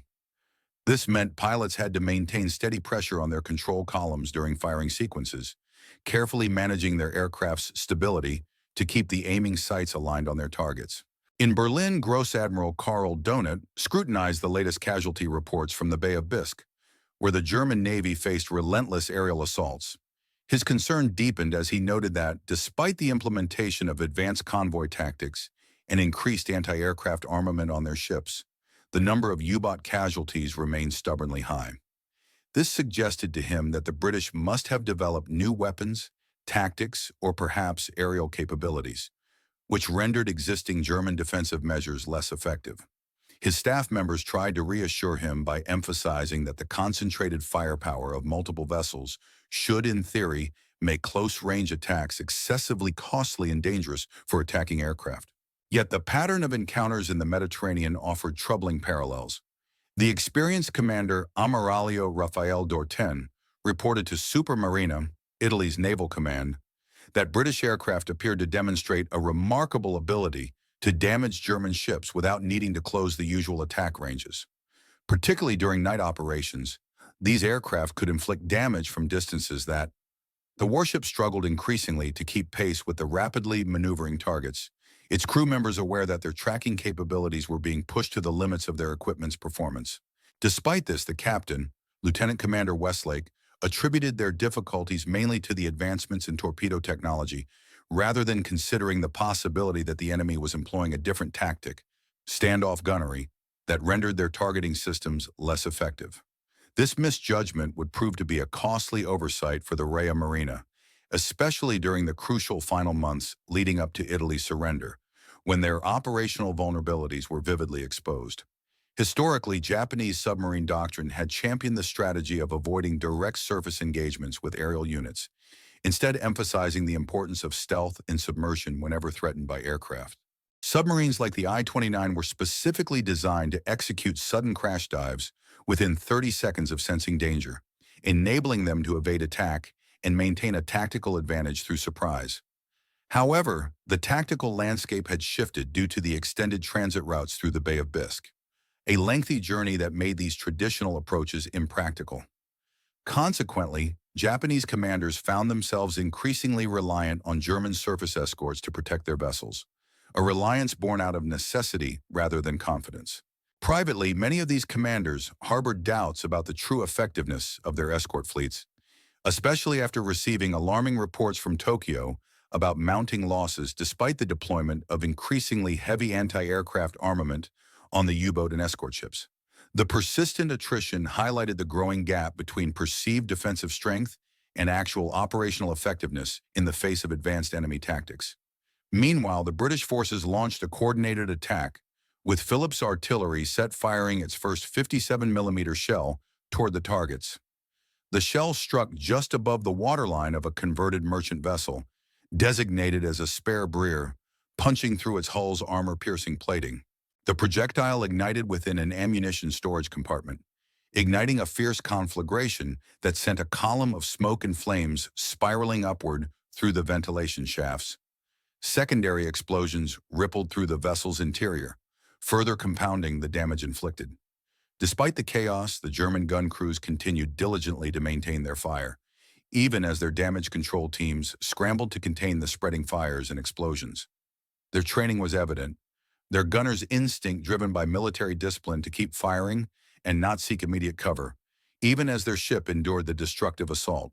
This meant pilots had to maintain steady pressure on their control columns during firing sequences, carefully managing their aircraft's stability to keep the aiming sights aligned on their targets. In Berlin, Gross Admiral Karl Donat scrutinized the latest casualty reports from the Bay of Biscay, where the German Navy faced relentless aerial assaults. His concern deepened as he noted that, despite the implementation of advanced convoy tactics and increased anti-aircraft armament on their ships, the number of U-boat casualties remained stubbornly high. This suggested to him that the British must have developed new weapons, tactics, or perhaps aerial capabilities, which rendered existing German defensive measures less effective. His staff members tried to reassure him by emphasizing that the concentrated firepower of multiple vessels should, in theory, make close-range attacks excessively costly and dangerous for attacking aircraft. Yet the pattern of encounters in the Mediterranean offered troubling parallels. The experienced commander Ammiraglio Raffaele d'Orten reported to Supermarina, Italy's naval command, that British aircraft appeared to demonstrate a remarkable ability to damage German ships without needing to close the usual attack ranges. Particularly during night operations, these aircraft could inflict damage from distances that the warship struggled increasingly to keep pace with the rapidly maneuvering targets, its crew members aware that their tracking capabilities were being pushed to the limits of their equipment's performance. Despite this, the captain, Lieutenant Commander Westlake, attributed their difficulties mainly to the advancements in torpedo technology, rather than considering the possibility that the enemy was employing a different tactic, standoff gunnery, that rendered their targeting systems less effective. This misjudgment would prove to be a costly oversight for the Reia Marina, especially during the crucial final months leading up to Italy's surrender, when their operational vulnerabilities were vividly exposed. Historically, Japanese submarine doctrine had championed the strategy of avoiding direct surface engagements with aerial units, instead emphasizing the importance of stealth and submersion whenever threatened by aircraft. Submarines like the I-29 were specifically designed to execute sudden crash dives within 30 seconds of sensing danger, enabling them to evade attack and maintain a tactical advantage through surprise. However, the tactical landscape had shifted due to the extended transit routes through the Bay of Biscay, a lengthy journey that made these traditional approaches impractical. Consequently, Japanese commanders found themselves increasingly reliant on German surface escorts to protect their vessels, a reliance born out of necessity rather than confidence. Privately, many of these commanders harbored doubts about the true effectiveness of their escort fleets, especially after receiving alarming reports from Tokyo about mounting losses despite the deployment of increasingly heavy anti-aircraft armament on the U-boat and escort ships. The persistent attrition highlighted the growing gap between perceived defensive strength and actual operational effectiveness in the face of advanced enemy tactics. Meanwhile, the British forces launched a coordinated attack, with Phillips artillery set firing its first 57mm shell toward the targets. The shell struck just above the waterline of a converted merchant vessel, designated as a spare Breer, punching through its hull's armor-piercing plating. The projectile ignited within an ammunition storage compartment, igniting a fierce conflagration that sent a column of smoke and flames spiraling upward through the ventilation shafts. Secondary explosions rippled through the vessel's interior, further compounding the damage inflicted. Despite the chaos, the German gun crews continued diligently to maintain their fire, even as their damage control teams scrambled to contain the spreading fires and explosions. Their training was evident, their gunners' instinct driven by military discipline to keep firing and not seek immediate cover, even as their ship endured the destructive assault.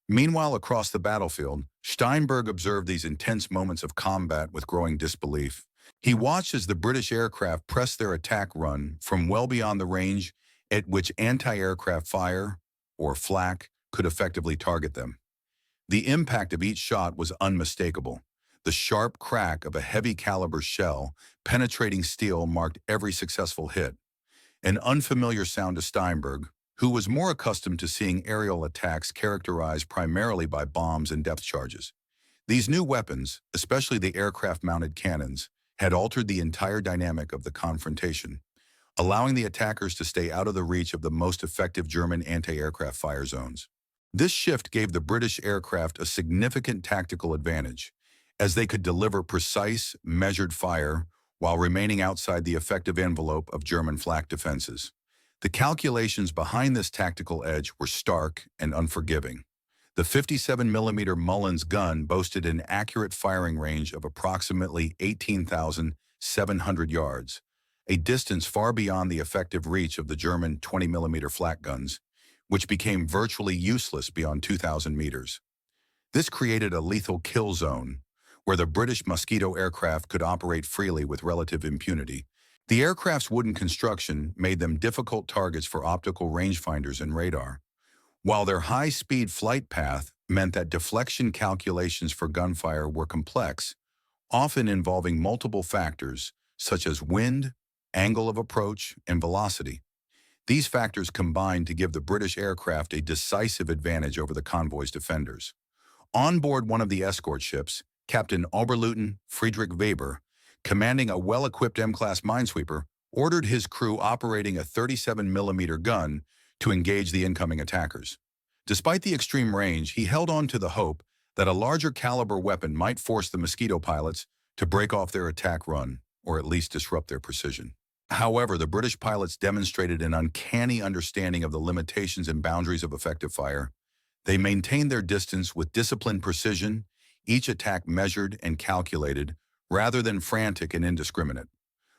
Meanwhile, across the battlefield, Steinberg observed these intense moments of combat with growing disbelief. He watched as the British aircraft pressed their attack run from well beyond the range at which anti-aircraft fire, or flak, could effectively target them. The impact of each shot was unmistakable. The sharp crack of a heavy caliber shell penetrating steel marked every successful hit, an unfamiliar sound to Steinberg, who was more accustomed to seeing aerial attacks characterized primarily by bombs and depth charges. These new weapons, especially the aircraft-mounted cannons, had altered the entire dynamic of the confrontation, allowing the attackers to stay out of the reach of the most effective German anti-aircraft fire zones. This shift gave the British aircraft a significant tactical advantage, as they could deliver precise, measured fire while remaining outside the effective envelope of German flak defenses. The calculations behind this tactical edge were stark and unforgiving. The 57mm Mullins gun boasted an accurate firing range of approximately 18,700 yards, a distance far beyond the effective reach of the German 20mm flak guns, which became virtually useless beyond 2,000 meters. This created a lethal kill zone, where the British Mosquito aircraft could operate freely with relative impunity. The aircraft's wooden construction made them difficult targets for optical rangefinders and radar, while their high-speed flight path meant that deflection calculations for gunfire were complex, often involving multiple factors such as wind, angle of approach, and velocity. These factors combined to give the British aircraft a decisive advantage over the convoy's defenders. On board one of the escort ships, Captain Oberleutnant Friedrich Weber, commanding a well-equipped M-class minesweeper, ordered his crew operating a 37mm gun to engage the incoming attackers. Despite the extreme range, he held on to the hope that a larger caliber weapon might force the Mosquito pilots to break off their attack run, or at least disrupt their precision. However, the British pilots demonstrated an uncanny understanding of the limitations and boundaries of effective fire. They maintained their distance with disciplined precision, each attack measured and calculated, rather than frantic and indiscriminate.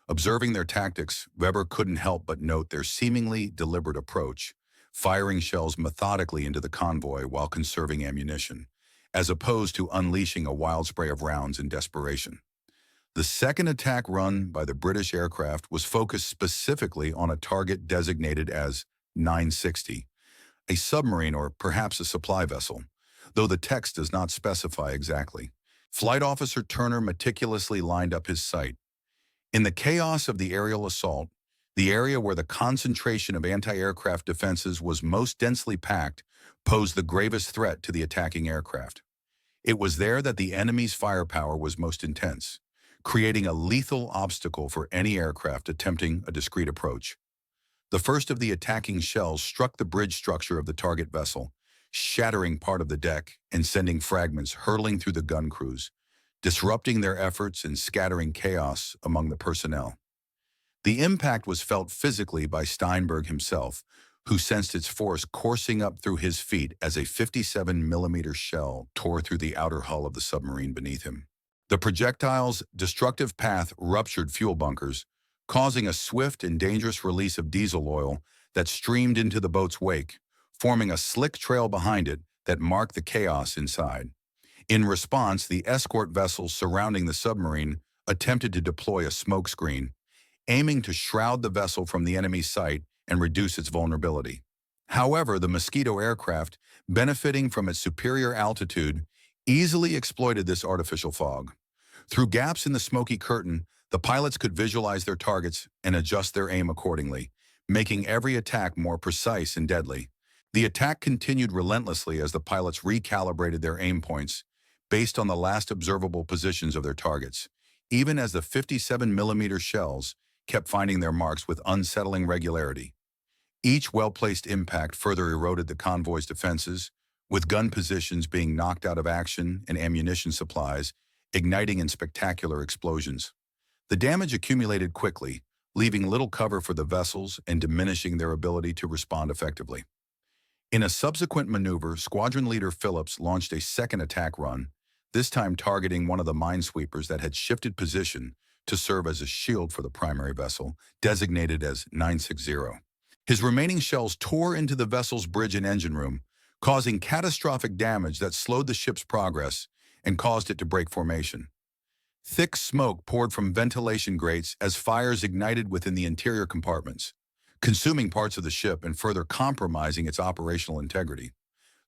Observing their tactics, Weber couldn't help but note their seemingly deliberate approach, firing shells methodically into the convoy while conserving ammunition, as opposed to unleashing a wild spray of rounds in desperation. The second attack run by the British aircraft was focused specifically on a target designated as 960, a submarine or perhaps a supply vessel, though the text does not specify exactly. Flight Officer Turner meticulously lined up his sight. In the chaos of the aerial assault, the area where the concentration of anti-aircraft defenses was most densely packed posed the gravest threat to the attacking aircraft. It was there that the enemy's firepower was most intense, creating a lethal obstacle for any aircraft attempting a discreet approach. The first of the attacking shells struck the bridge structure of the target vessel, shattering part of the deck and sending fragments hurtling through the gun crews, disrupting their efforts and scattering chaos among the personnel. The impact was felt physically by Steinberg himself, who sensed its force coursing up through his feet as a 57mm shell tore through the outer hull of the submarine beneath him. The projectile's destructive path ruptured fuel bunkers, causing a swift and dangerous release of diesel oil that streamed into the boat's wake, forming a slick trail behind it that marked the chaos inside. In response, the escort vessels surrounding the submarine attempted to deploy a smokescreen, aiming to shroud the vessel from the enemy's sight and reduce its vulnerability. However, the Mosquito aircraft, benefiting from its superior altitude, easily exploited this artificial fog. Through gaps in the smoky curtain, the pilots could visualize their targets and adjust their aim accordingly, making every attack more precise and deadly. The attack continued relentlessly as the pilots recalibrated their aim points based on the last observable positions of their targets, even as the 57mm shells kept finding their marks with unsettling regularity. Each well-placed impact further eroded the convoy's defenses, with gun positions being knocked out of action and ammunition supplies igniting in spectacular explosions. The damage accumulated quickly, leaving little cover for the vessels and diminishing their ability to respond effectively. In a subsequent maneuver, Squadron Leader Phillips launched a second attack run, this time targeting one of the minesweepers that had shifted position to serve as a shield for the primary vessel, designated as 960. His remaining shells tore into the vessel's bridge and engine room, causing catastrophic damage that slowed the ship's progress and caused it to break formation. Thick smoke poured from ventilation grates as fires ignited within the interior compartments, consuming parts of the ship and further compromising its operational integrity.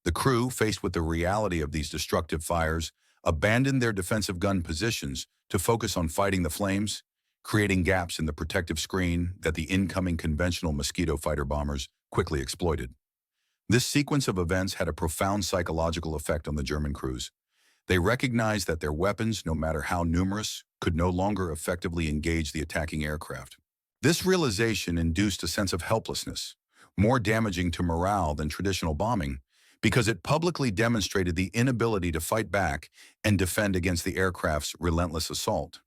The crew, faced with the reality of these destructive fires, abandoned their defensive gun positions to focus on fighting the flames, creating gaps in the protective screen that the incoming conventional Mosquito fighter bombers quickly exploited. This sequence of events had a profound psychological effect on the German crews. They recognized that their weapons, no matter how numerous, could no longer effectively engage the attacking aircraft. This realization induced a sense of helplessness, more damaging to morale than traditional bombing, because it publicly demonstrated the inability to fight back and defend against the aircraft's relentless assault.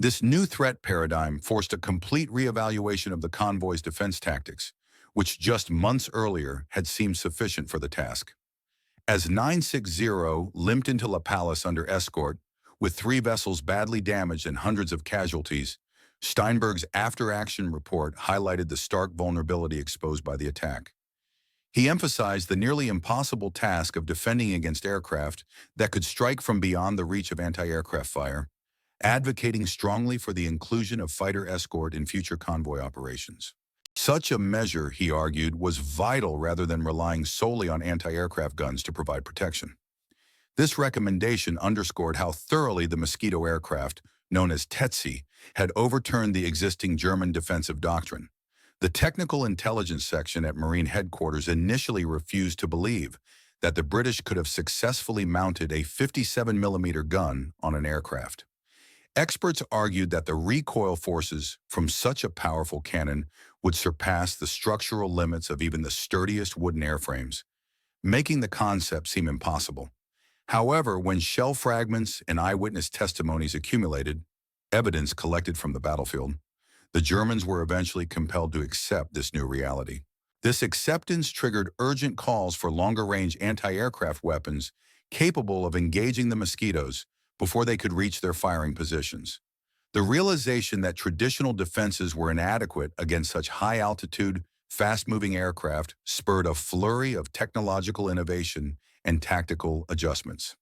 This new threat paradigm forced a complete reevaluation of the convoy's defense tactics, which just months earlier had seemed sufficient for the task. As 960 limped into La Palace under escort, with 3 vessels badly damaged and hundreds of casualties, Steinberg's after-action report highlighted the stark vulnerability exposed by the attack. He emphasized the nearly impossible task of defending against aircraft that could strike from beyond the reach of anti-aircraft fire, advocating strongly for the inclusion of fighter escort in future convoy operations. Such a measure, he argued, was vital rather than relying solely on anti-aircraft guns to provide protection. This recommendation underscored how thoroughly the Mosquito aircraft, known as Tetsi, had overturned the existing German defensive doctrine. The technical intelligence section at Marine headquarters initially refused to believe that the British could have successfully mounted a 57-millimeter gun on an aircraft. Experts argued that the recoil forces from such a powerful cannon would surpass the structural limits of even the sturdiest wooden airframes, making the concept seem impossible. However, when shell fragments and eyewitness testimonies accumulated, evidence collected from the battlefield, the Germans were eventually compelled to accept this new reality. This acceptance triggered urgent calls for longer-range anti-aircraft weapons capable of engaging the Mosquitoes before they could reach their firing positions. The realization that traditional defenses were inadequate against such high-altitude, fast-moving aircraft spurred a flurry of technological innovation and tactical adjustments.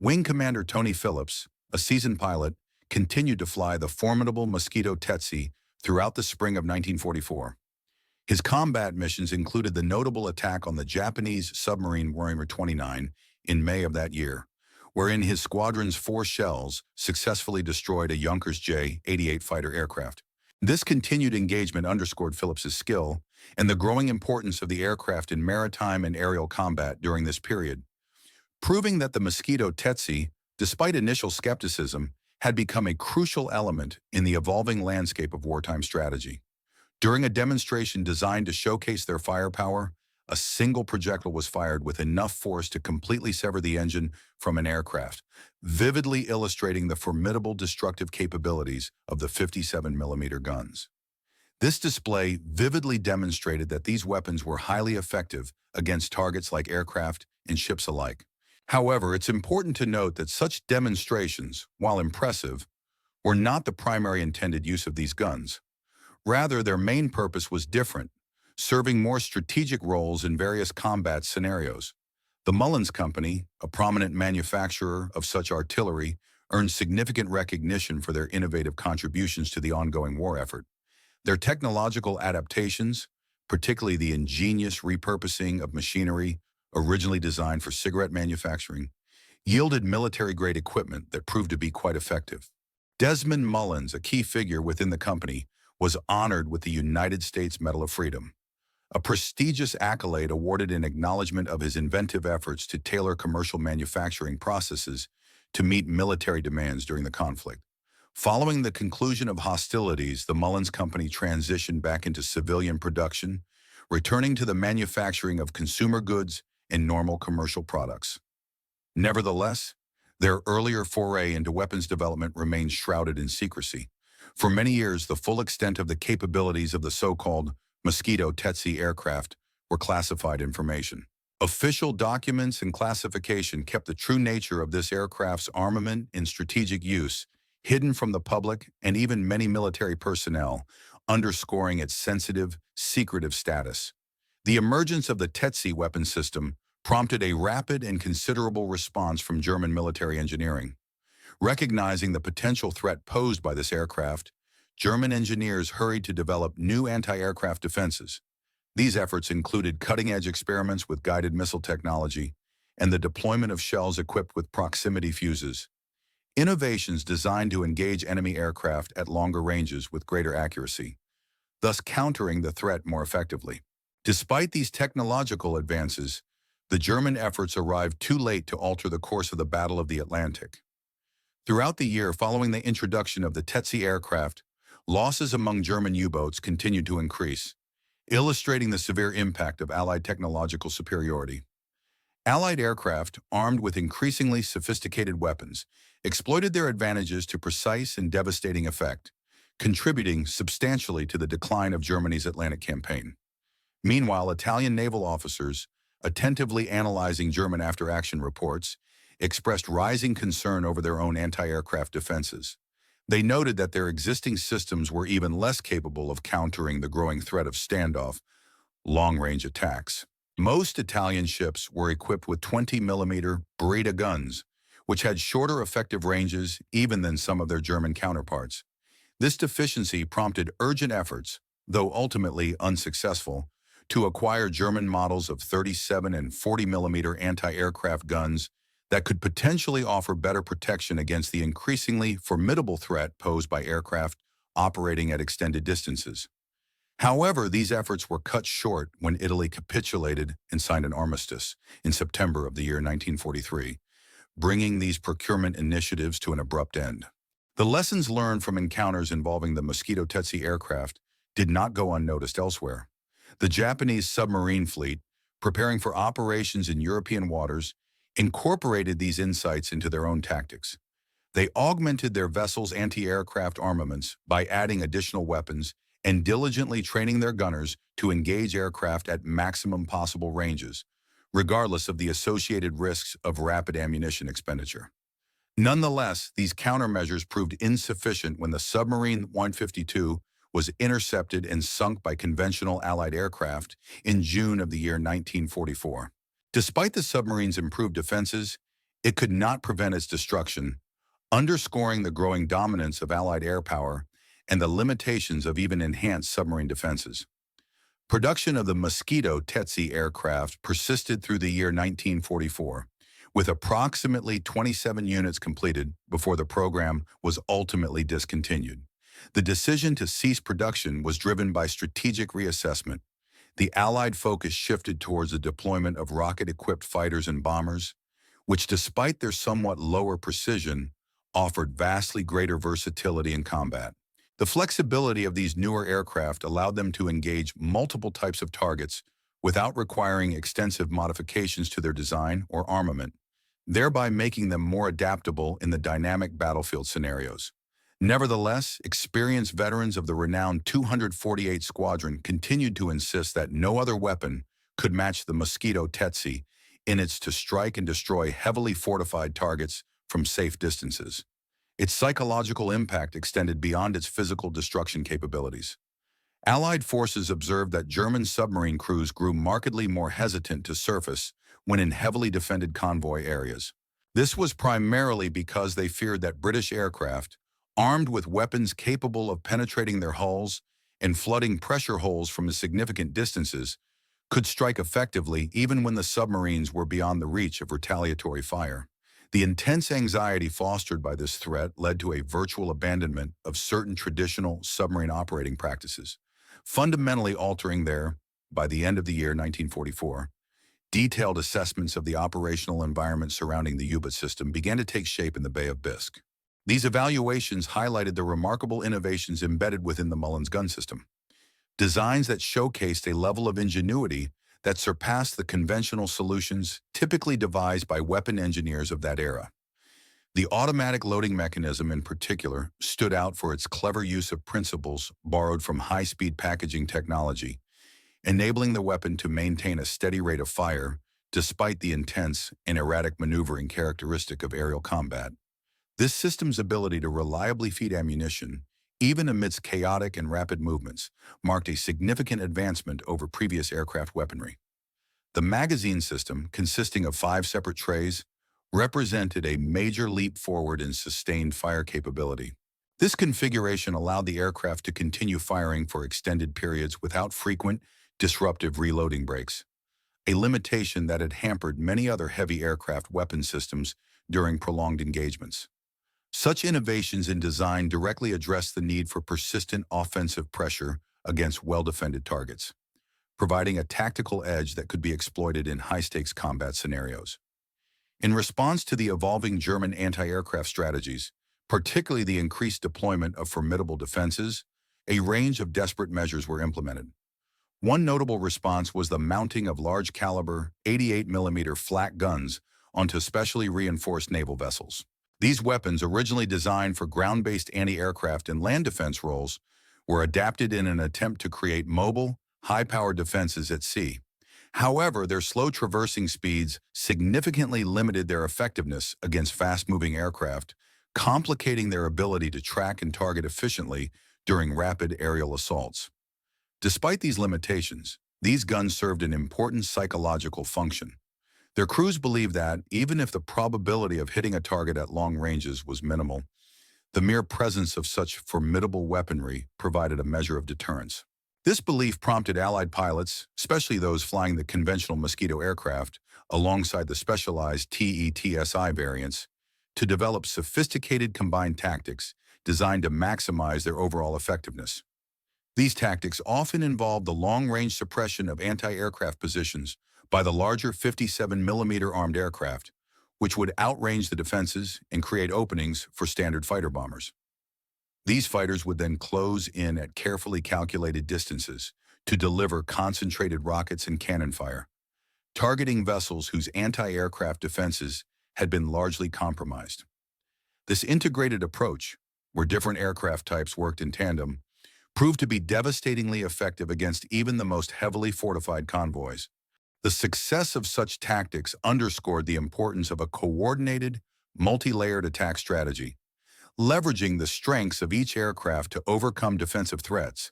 Wing Commander Tony Phillips, a seasoned pilot, continued to fly the formidable Mosquito Tetsi throughout the spring of 1944. His combat missions included the notable attack on the Japanese submarine Warrior 29 in May of that year, wherein his squadron's 4 shells successfully destroyed a Junkers J-88 fighter aircraft. This continued engagement underscored Phillips's skill and the growing importance of the aircraft in maritime and aerial combat during this period, proving that the Mosquito Tetsi, despite initial skepticism, had become a crucial element in the evolving landscape of wartime strategy. During a demonstration designed to showcase their firepower, a single projectile was fired with enough force to completely sever the engine from an aircraft, vividly illustrating the formidable destructive capabilities of the 57-millimeter guns. This display vividly demonstrated that these weapons were highly effective against targets like aircraft and ships alike. However, it's important to note that such demonstrations, while impressive, were not the primary intended use of these guns. Rather, their main purpose was different, serving more strategic roles in various combat scenarios. The Mullins Company, a prominent manufacturer of such artillery, earned significant recognition for their innovative contributions to the ongoing war effort. Their technological adaptations, particularly the ingenious repurposing of machinery originally designed for cigarette manufacturing, yielded military-grade equipment that proved to be quite effective. Desmond Mullins, a key figure within the company, was honored with the United States Medal of Freedom, a prestigious accolade awarded in acknowledgement of his inventive efforts to tailor commercial manufacturing processes to meet military demands during the conflict. Following the conclusion of hostilities, the Mullins Company transitioned back into civilian production, returning to the manufacturing of consumer goods and normal commercial products. Nevertheless, their earlier foray into weapons development remained shrouded in secrecy. For many years, the full extent of the capabilities of the so-called Mosquito Tetsi aircraft were classified information. Official documents and classification kept the true nature of this aircraft's armament and strategic use hidden from the public and even many military personnel, underscoring its sensitive, secretive status. The emergence of the Tetsi weapon system prompted a rapid and considerable response from German military engineering. Recognizing the potential threat posed by this aircraft, German engineers hurried to develop new anti-aircraft defenses. These efforts included cutting-edge experiments with guided missile technology and the deployment of shells equipped with proximity fuses, innovations designed to engage enemy aircraft at longer ranges with greater accuracy, thus countering the threat more effectively. Despite these technological advances, the German efforts arrived too late to alter the course of the Battle of the Atlantic. Throughout the year following the introduction of the Tetsi aircraft, losses among German U-boats continued to increase, illustrating the severe impact of Allied technological superiority. Allied aircraft, armed with increasingly sophisticated weapons, exploited their advantages to precise and devastating effect, contributing substantially to the decline of Germany's Atlantic campaign. Meanwhile, Italian naval officers, attentively analyzing German after-action reports, expressed rising concern over their own anti-aircraft defenses. They noted that their existing systems were even less capable of countering the growing threat of standoff, long-range attacks. Most Italian ships were equipped with 20mm Beretta guns, which had shorter effective ranges even than some of their German counterparts. This deficiency prompted urgent efforts, though ultimately unsuccessful, to acquire German models of 37 and 40mm anti-aircraft guns that could potentially offer better protection against the increasingly formidable threat posed by aircraft operating at extended distances. However, these efforts were cut short when Italy capitulated and signed an armistice in September of the year 1943, bringing these procurement initiatives to an abrupt end. The lessons learned from encounters involving the Mosquito aircraft did not go unnoticed elsewhere. The Japanese submarine fleet, preparing for operations in European waters, incorporated these insights into their own tactics. They augmented their vessels' anti-aircraft armaments by adding additional weapons and diligently training their gunners to engage aircraft at maximum possible ranges, regardless of the associated risks of rapid ammunition expenditure. Nonetheless, these countermeasures proved insufficient when the submarine 152 was intercepted and sunk by conventional Allied aircraft in June of the year 1944. Despite the submarine's improved defenses, it could not prevent its destruction, underscoring the growing dominance of Allied air power and the limitations of even enhanced submarine defenses. Production of the Mosquito aircraft persisted through the year 1944, with approximately 27 units completed before the program was ultimately discontinued. The decision to cease production was driven by strategic reassessment. The Allied focus shifted towards the deployment of rocket-equipped fighters and bombers, which, despite their somewhat lower precision, offered vastly greater versatility in combat. The flexibility of these newer aircraft allowed them to engage multiple types of targets without requiring extensive modifications to their design or armament, thereby making them more adaptable in the dynamic battlefield scenarios. Nevertheless, experienced veterans of the renowned 248 Squadron continued to insist that no other weapon could match the Mosquito in its to strike and destroy heavily fortified targets from safe distances. Its psychological impact extended beyond its physical destruction capabilities. Allied forces observed that German submarine crews grew markedly more hesitant to surface when in heavily defended convoy areas. This was primarily because they feared that British aircraft, armed with weapons capable of penetrating their hulls and flooding pressure holes from significant distances, could strike effectively even when the submarines were beyond the reach of retaliatory fire. The intense anxiety fostered by this threat led to a virtual abandonment of certain traditional submarine operating practices, fundamentally altering by the end of the year 1944, detailed assessments of the operational environment surrounding the U-boat system began to take shape in the Bay of Biscay. These evaluations highlighted the remarkable innovations embedded within the Mullins gun system, designs that showcased a level of ingenuity that surpassed the conventional solutions typically devised by weapon engineers of that era. The automatic loading mechanism in particular stood out for its clever use of principles borrowed from high-speed packaging technology, enabling the weapon to maintain a steady rate of fire despite the intense and erratic maneuvering characteristic of aerial combat. This system's ability to reliably feed ammunition, even amidst chaotic and rapid movements, marked a significant advancement over previous aircraft weaponry. The magazine system, consisting of 5 separate trays, represented a major leap forward in sustained fire capability. This configuration allowed the aircraft to continue firing for extended periods without frequent, disruptive reloading breaks, a limitation that had hampered many other heavy aircraft weapon systems during prolonged engagements. Such innovations in design directly address the need for persistent offensive pressure against well-defended targets, providing a tactical edge that could be exploited in high-stakes combat scenarios. In response to the evolving German anti-aircraft strategies, particularly the increased deployment of formidable defenses, a range of desperate measures were implemented. One notable response was the mounting of large-caliber 88mm flak guns onto specially reinforced naval vessels. These weapons, originally designed for ground-based anti-aircraft and land defense roles, were adapted in an attempt to create mobile, high-powered defenses at sea. However, their slow traversing speeds significantly limited their effectiveness against fast-moving aircraft, complicating their ability to track and target efficiently during rapid aerial assaults. Despite these limitations, these guns served an important psychological function. Their crews believed that, even if the probability of hitting a target at long ranges was minimal, the mere presence of such formidable weaponry provided a measure of deterrence. This belief prompted Allied pilots, especially those flying the conventional Mosquito aircraft, alongside the specialized TETSI variants, to develop sophisticated combined tactics designed to maximize their overall effectiveness. These tactics often involved the long-range suppression of anti-aircraft positions by the larger 57mm armed aircraft, which would outrange the defenses and create openings for standard fighter bombers. These fighters would then close in at carefully calculated distances to deliver concentrated rockets and cannon fire, targeting vessels whose anti-aircraft defenses had been largely compromised. This integrated approach, where different aircraft types worked in tandem, proved to be devastatingly effective against even the most heavily fortified convoys. The success of such tactics underscored the importance of a coordinated, multi-layered attack strategy, leveraging the strengths of each aircraft to overcome defensive threats.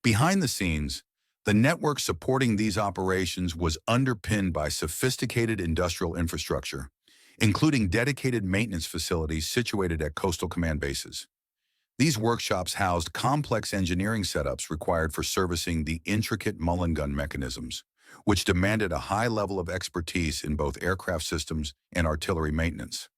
Behind the scenes, the network supporting these operations was underpinned by sophisticated industrial infrastructure, including dedicated maintenance facilities situated at coastal command bases. These workshops housed complex engineering setups required for servicing the intricate Mullins gun mechanisms, which demanded a high level of expertise in both aircraft systems and artillery maintenance.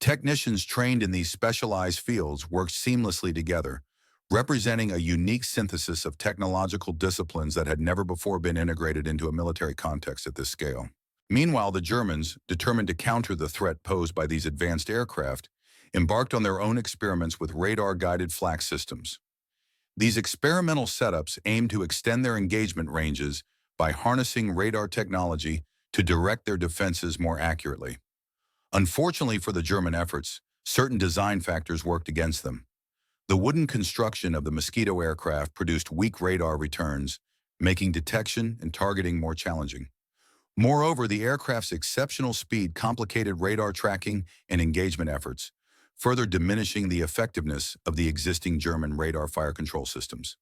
Technicians trained in these specialized fields worked seamlessly together, representing a unique synthesis of technological disciplines that had never before been integrated into a military context at this scale. Meanwhile, the Germans, determined to counter the threat posed by these advanced aircraft, embarked on their own experiments with radar-guided flak systems. These experimental setups aimed to extend their engagement ranges by harnessing radar technology to direct their defenses more accurately. Unfortunately for the German efforts, certain design factors worked against them. The wooden construction of the Mosquito aircraft produced weak radar returns, making detection and targeting more challenging. Moreover, the aircraft's exceptional speed complicated radar tracking and engagement efforts, further diminishing the effectiveness of the existing German radar fire control systems.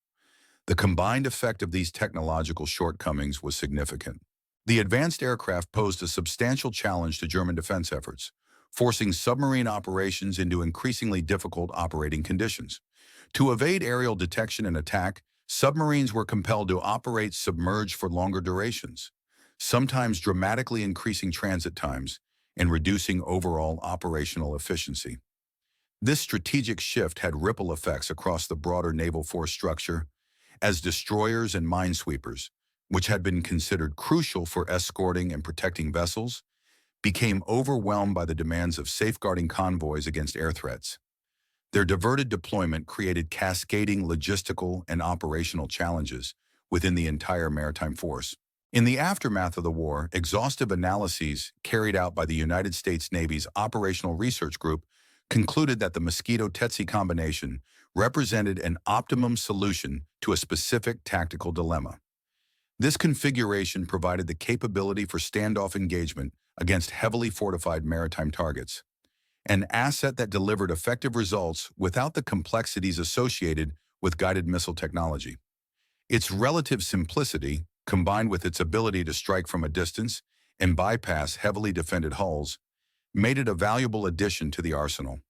The combined effect of these technological shortcomings was significant. The advanced aircraft posed a substantial challenge to German defense efforts, forcing submarine operations into increasingly difficult operating conditions. To evade aerial detection and attack, submarines were compelled to operate submerged for longer durations, sometimes dramatically increasing transit times and reducing overall operational efficiency. This strategic shift had ripple effects across the broader naval force structure, as destroyers and minesweepers, which had been considered crucial for escorting and protecting vessels, became overwhelmed by the demands of safeguarding convoys against air threats. Their diverted deployment created cascading logistical and operational challenges within the entire maritime force. In the aftermath of the war, exhaustive analyses carried out by the United States Navy's Operational Research Group concluded that the Mosquito-Tetsi combination represented an optimum solution to a specific tactical dilemma. This configuration provided the capability for standoff engagement against heavily fortified maritime targets, an asset that delivered effective results without the complexities associated with guided missile technology. Its relative simplicity, combined with its ability to strike from a distance and bypass heavily defended hulls, made it a valuable addition to the arsenal.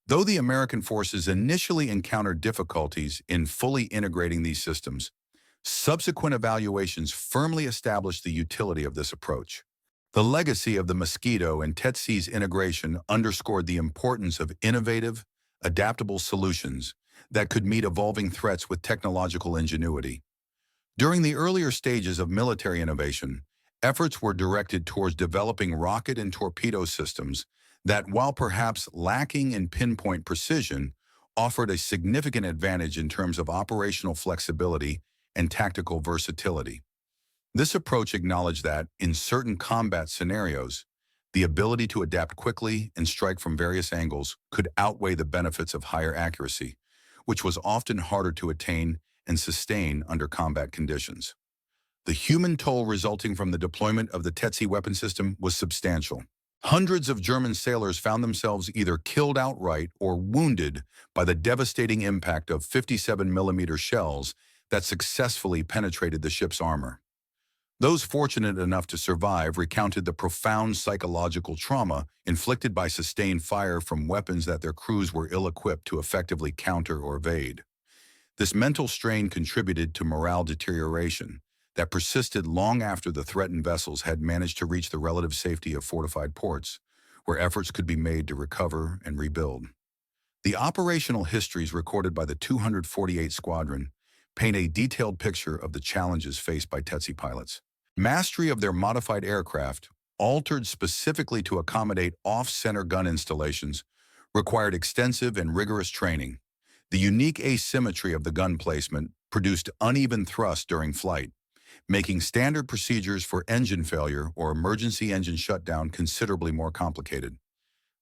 Though the American forces initially encountered difficulties in fully integrating these systems, subsequent evaluations firmly established the utility of this approach. The legacy of the Mosquito and Tetsi's integration underscored the importance of innovative, adaptable solutions that could meet evolving threats with technological ingenuity. During the earlier stages of military innovation, efforts were directed towards developing rocket and torpedo systems that, while perhaps lacking in pinpoint precision, offered a significant advantage in terms of operational flexibility and tactical versatility. This approach acknowledged that, in certain combat scenarios, the ability to adapt quickly and strike from various angles could outweigh the benefits of higher accuracy, which was often harder to attain and sustain under combat conditions. The human toll resulting from the deployment of the Tetsi weapon system was substantial. Hundreds of German sailors found themselves either killed outright or wounded by the devastating impact of 57mm shells that successfully penetrated the ship's armor. Those fortunate enough to survive recounted the profound psychological trauma inflicted by sustained fire from weapons that their crews were ill-equipped to effectively counter or evade. This mental strain contributed to morale deterioration that persisted long after the threatened vessels had managed to reach the relative safety of fortified ports, where efforts could be made to recover and rebuild. The operational histories recorded by the 248 Squadron paint a detailed picture of the challenges faced by Tetsi pilots. Mastery of their modified aircraft, altered specifically to accommodate off-center gun installations, required extensive and rigorous training. The unique asymmetry of the gun placement produced uneven thrust during flight, making standard procedures for engine failure or emergency engine shutdown considerably more complicated.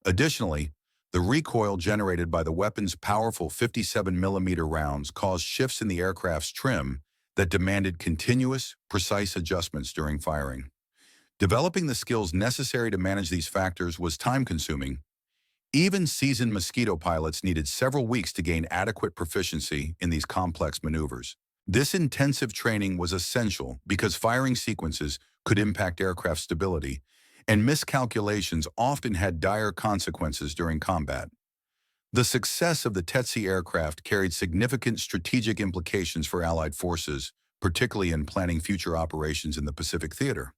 Additionally, the recoil generated by the weapon's powerful 57mm rounds caused shifts in the aircraft's trim that demanded continuous, precise adjustments during firing. Developing the skills necessary to manage these factors was time-consuming. Even seasoned Mosquito pilots needed several weeks to gain adequate proficiency in these complex maneuvers. This intensive training was essential because firing sequences could impact aircraft stability, and miscalculations often had dire consequences during combat. The success of the Tetsi aircraft carried significant strategic implications for Allied forces, particularly in planning future operations in the Pacific Theater.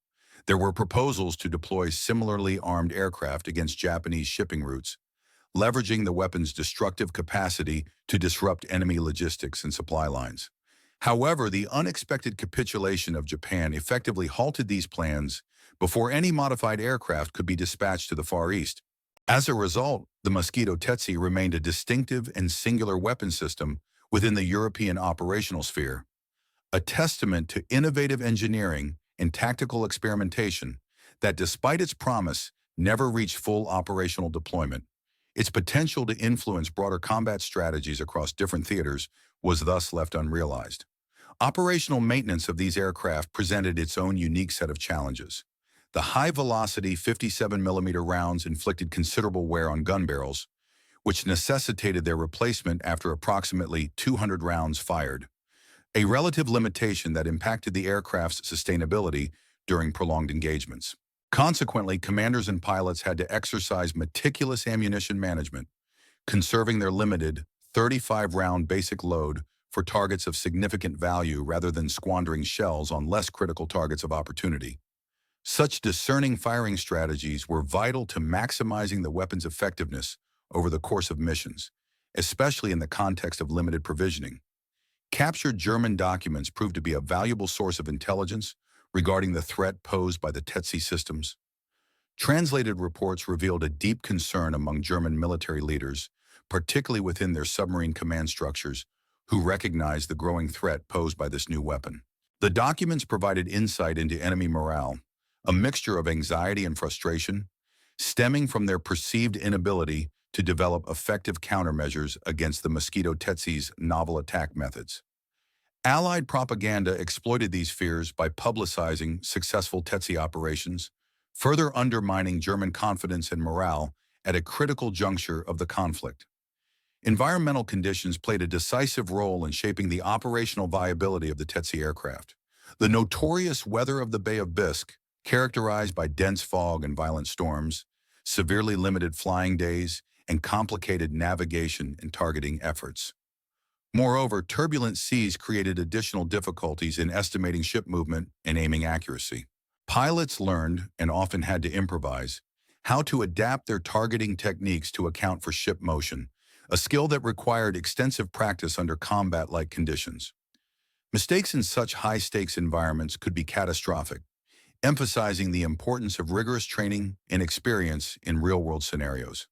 There were proposals to deploy similarly armed aircraft against Japanese shipping routes, leveraging the weapon's destructive capacity to disrupt enemy logistics and supply lines. However, the unexpected capitulation of Japan effectively halted these plans before any modified aircraft could be dispatched to the Far East. As a result, the Mosquito Tetsi remained a distinctive and singular weapon system within the European operational sphere, a testament to innovative engineering and tactical experimentation that, despite its promise, never reached full operational deployment. Its potential to influence broader combat strategies across different theaters was thus left unrealized. Operational maintenance of these aircraft presented its own unique set of challenges. The high-velocity 57mm rounds inflicted considerable wear on gun barrels, which necessitated their replacement after approximately 200 rounds fired, a relative limitation that impacted the aircraft's sustainability during prolonged engagements. Consequently, commanders and pilots had to exercise meticulous ammunition management, conserving their limited 35-round basic load for targets of significant value rather than squandering shells on less critical targets of opportunity. Such discerning firing strategies were vital to maximizing the weapon's effectiveness over the course of missions, especially in the context of limited provisioning. Captured German documents proved to be a valuable source of intelligence regarding the threat posed by the Tetsi systems. Translated reports revealed a deep concern among German military leaders, particularly within their submarine command structures, who recognized the growing threat posed by this new weapon. The documents provided insight into enemy morale, a mixture of anxiety and frustration, stemming from their perceived inability to develop effective countermeasures against the Mosquito Tetsi's novel attack methods. Allied propaganda exploited these fears by publicizing successful Tetsi operations, further undermining German confidence and morale at a critical juncture of the conflict. Environmental conditions played a decisive role in shaping the operational viability of the Tetsi aircraft. The notorious weather of the Bay of Bisque, characterized by dense fog and violent storms, severely limited flying days, and complicated navigation and targeting efforts. Moreover, turbulent seas created additional difficulties in estimating ship movement and aiming accuracy. Pilots learned, and often had to improvise, how to adapt their targeting techniques to account for ship motion, a skill that required extensive practice under combat-like conditions. Mistakes in such high-stakes environments could be catastrophic, emphasizing the importance of rigorous training and experience in real-world scenarios.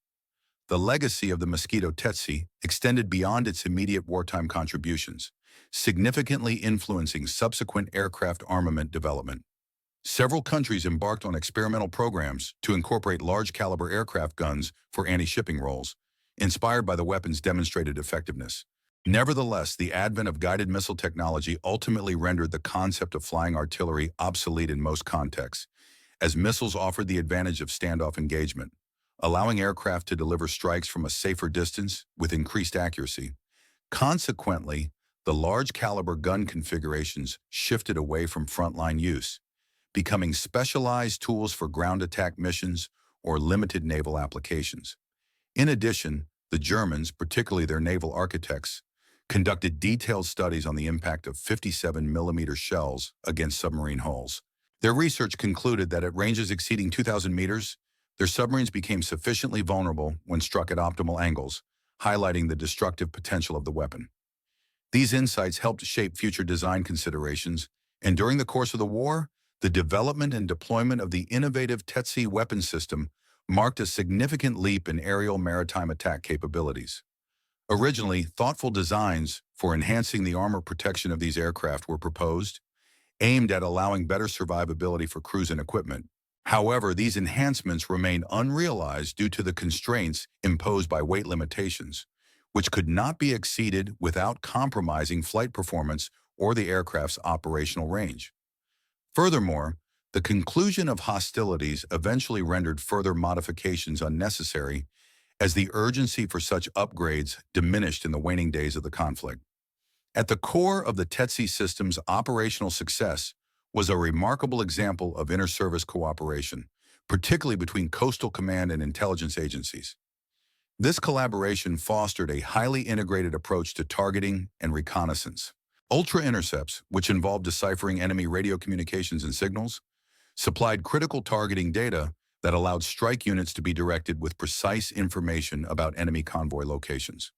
The legacy of the Mosquito Tetsi extended beyond its immediate wartime contributions, significantly influencing subsequent aircraft armament development. Several countries embarked on experimental programs to incorporate large-caliber aircraft guns for anti-shipping roles, inspired by the weapon's demonstrated effectiveness. Nevertheless, the advent of guided missile technology ultimately rendered the concept of flying artillery obsolete in most contexts, as missiles offered the advantage of standoff engagement, allowing aircraft to deliver strikes from a safer distance with increased accuracy. Consequently, the large-caliber gun configurations shifted away from frontline use, becoming specialized tools for ground attack missions or limited naval applications. In addition, the Germans, particularly their naval architects, conducted detailed studies on the impact of 57mm shells against submarine hulls. Their research concluded that at ranges exceeding 2,000 meters, their submarines became sufficiently vulnerable when struck at optimal angles, highlighting the destructive potential of the weapon. These insights helped shape future design considerations, and during the course of the war, the development and deployment of the innovative TETC weapon system marked a significant leap in aerial maritime attack capabilities. Originally, thoughtful designs for enhancing the armor protection of these aircraft were proposed, aimed at allowing better survivability for crews and equipment. However, these enhancements remain unrealized due to the constraints imposed by weight limitations, which could not be exceeded without compromising flight performance or the aircraft's operational range. Furthermore, the conclusion of hostilities eventually rendered further modifications unnecessary as the urgency for such upgrades diminished in the waning days of the conflict. At the core of the TETC system's operational success was a remarkable example of inter-service cooperation, particularly between coastal command and intelligence agencies. This collaboration fostered a highly integrated approach to targeting and reconnaissance. Ultra-intercepts, which involved deciphering enemy radio communications and signals, supplied critical targeting data that allowed strike units to be directed with precise information about enemy convoy locations.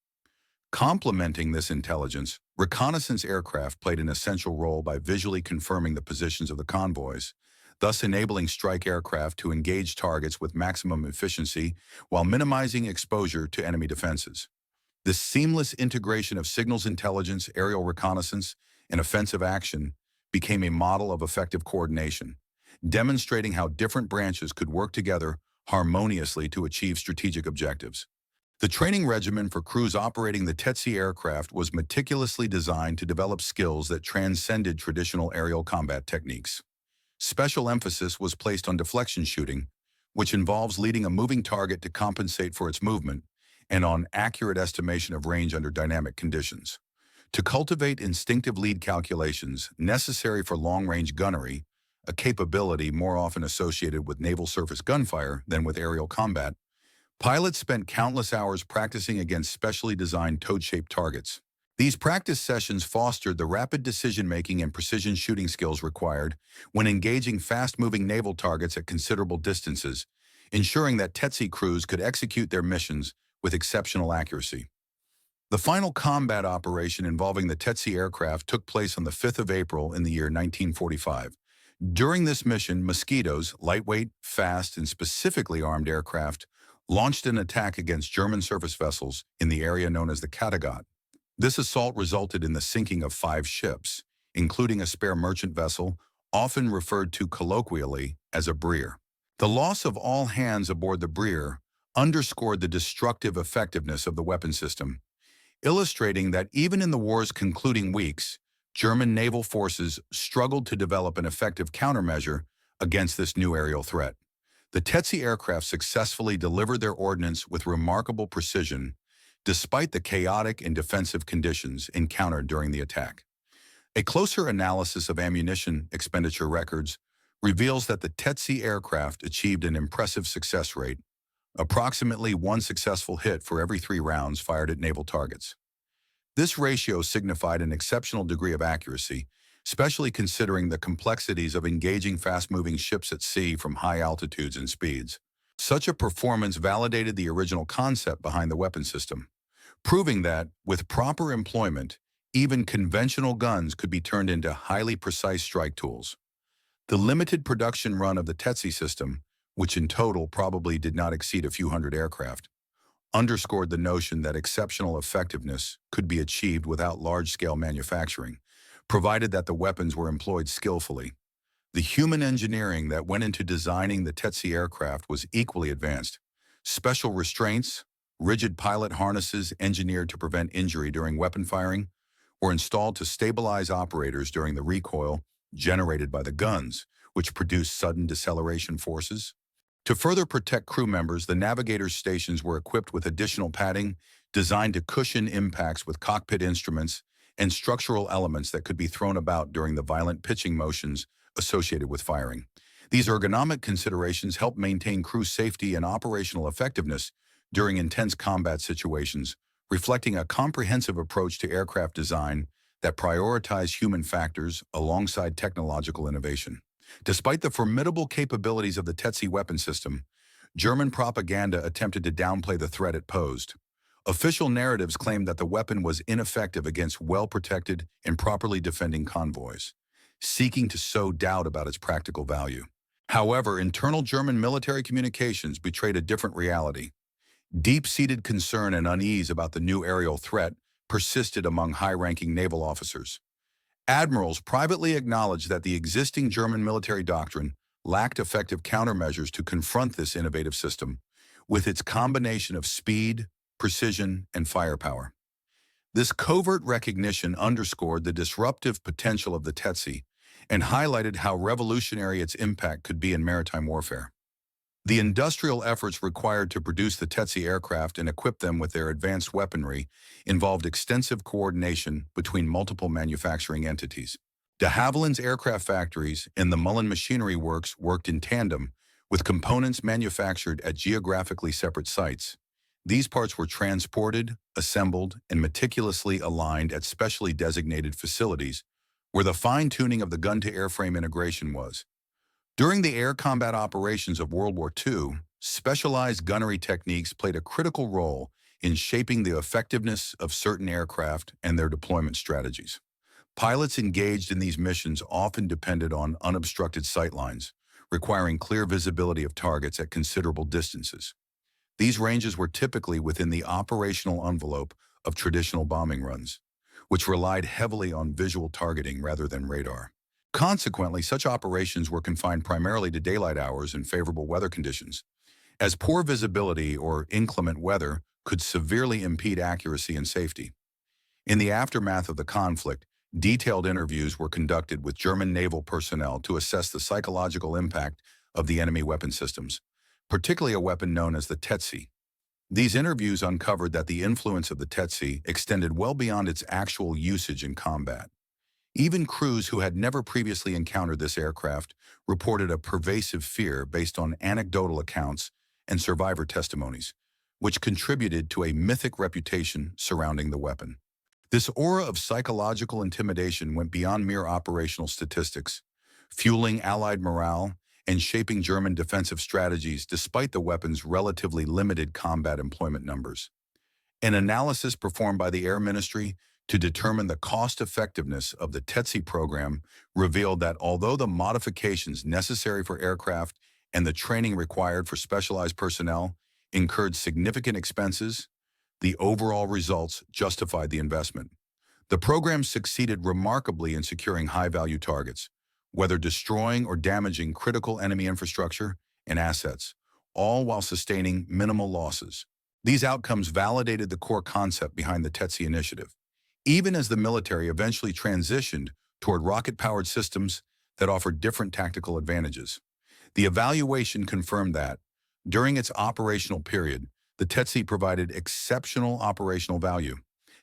Complementing this intelligence, reconnaissance aircraft played an essential role by visually confirming the positions of the convoys, thus enabling strike aircraft to engage targets with maximum efficiency while minimizing exposure to enemy defenses. This seamless integration of signals intelligence, aerial reconnaissance, and offensive action became a model of effective coordination, demonstrating how different branches could work together harmoniously to achieve strategic objectives. The training regimen for crews operating the TETC aircraft was meticulously designed to develop skills that transcended traditional aerial combat techniques. Special emphasis was placed on deflection shooting, which involves leading a moving target to compensate for its movement, and on accurate estimation of range under dynamic conditions. To cultivate instinctive lead calculations necessary for long-range gunnery, a capability more often associated with naval surface gunfire than with aerial combat, pilots spent countless hours practicing against specially designed toad-shaped targets. These practice sessions fostered the rapid decision-making and precision shooting skills required when engaging fast-moving naval targets at considerable distances, ensuring that TETC crews could execute their missions with exceptional accuracy. The final combat operation involving the TETC aircraft took place on the 5th of April in the year 1945. During this mission, Mosquitoes, lightweight, fast, and specifically armed aircraft, launched an attack against German surface vessels in the area known as the Kattegat. This assault resulted in the sinking of 5 ships, including a spare merchant vessel, often referred to colloquially as a Breer. The loss of all hands aboard the Breer underscored the destructive effectiveness of the weapon system, illustrating that even in the war's concluding weeks, German naval forces struggled to develop an effective countermeasure against this new aerial threat. The TETC aircraft successfully delivered their ordnance with remarkable precision, despite the chaotic and defensive conditions encountered during the attack. A closer analysis of ammunition expenditure records reveals that the TETC aircraft achieved an impressive success rate, approximately 1 successful hit for every 3 rounds fired at naval targets. This ratio signified an exceptional degree of accuracy, especially considering the complexities of engaging fast-moving ships at sea from high altitudes and speeds. Such a performance validated the original concept behind the weapon system, proving that, with proper employment, even conventional guns could be turned into highly precise strike tools. The limited production run of the TETC system, which in total probably did not exceed a few hundred aircraft, underscored the notion that exceptional effectiveness could be achieved without large-scale manufacturing, provided that the weapons were employed skillfully. The human engineering that went into designing the Tetsi aircraft was equally advanced. Special restraints, rigid pilot harnesses engineered to prevent injury during weapon firing, were installed to stabilize operators during the recoil generated by the guns, which produced sudden deceleration forces. To further protect crew members, the navigators' stations were equipped with additional padding designed to cushion impacts with cockpit instruments and structural elements that could be thrown about during the violent pitching motions associated with firing. These ergonomic considerations help maintain crew safety and operational effectiveness during intense combat situations, reflecting a comprehensive approach to aircraft design that prioritized human factors alongside technological innovation. Despite the formidable capabilities of the Tetsi weapon system, German propaganda attempted to downplay the threat it posed. Official narratives claimed that the weapon was ineffective against well-protected and properly defending convoys, seeking to sow doubt about its practical value. However, internal German military communications betrayed a different reality. Deep-seated concern and unease about the new aerial threat persisted among high-ranking naval officers. Admirals privately acknowledged that the existing German military doctrine lacked effective countermeasures to confront this innovative system, with its combination of speed, precision, and firepower. This covert recognition underscored the disruptive potential of the Tetsi and highlighted how revolutionary its impact could be in maritime warfare. The industrial efforts required to produce the Tetsi aircraft and equip them with their advanced weaponry involved extensive coordination between multiple manufacturing entities. De Havilland's aircraft factories and the Mullins Machinery Works worked in tandem, with components manufactured at geographically separate sites. These parts were transported, assembled, and meticulously aligned at specially designated facilities, where the fine-tuning of the gun-to-airframe integration was. During the air combat operations of World War II, specialized gunnery techniques played a critical role in shaping the effectiveness of certain aircraft and their deployment strategies. Pilots engaged in these missions often depended on unobstructed sightlines, requiring clear visibility of targets at considerable distances. These ranges were typically within the operational envelope of traditional bombing runs, which relied heavily on visual targeting rather than radar. Consequently, such operations were confined primarily to daylight hours and favorable weather conditions, as poor visibility or inclement weather could severely impede accuracy and safety. In the aftermath of the conflict, detailed interviews were conducted with German naval personnel to assess the psychological impact of the enemy weapon systems, particularly a weapon known as the Tetsi. These interviews uncovered that the influence of the Tetsi extended well beyond its actual usage in combat. Even crews who had never previously encountered this aircraft reported a pervasive fear based on anecdotal accounts and survivor testimonies, which contributed to a mythic reputation surrounding the weapon. This aura of psychological intimidation went beyond mere operational statistics, fueling Allied morale and shaping German defensive strategies despite the weapon's relatively limited combat employment numbers. An analysis performed by the Air Ministry to determine the cost-effectiveness of the Tetsi program revealed that although the modifications necessary for aircraft and the training required for specialized personnel incurred significant expenses, the overall results justified the investment. The program succeeded remarkably in securing high-value targets, whether destroying or damaging critical enemy infrastructure and assets, all while sustaining minimal losses. These outcomes validated the core concept behind the Tetsi initiative, even as the military eventually transitioned toward rocket-powered systems that offered different tactical advantages. The evaluation confirmed that, during its operational period, the Tetsi provided exceptional operational value.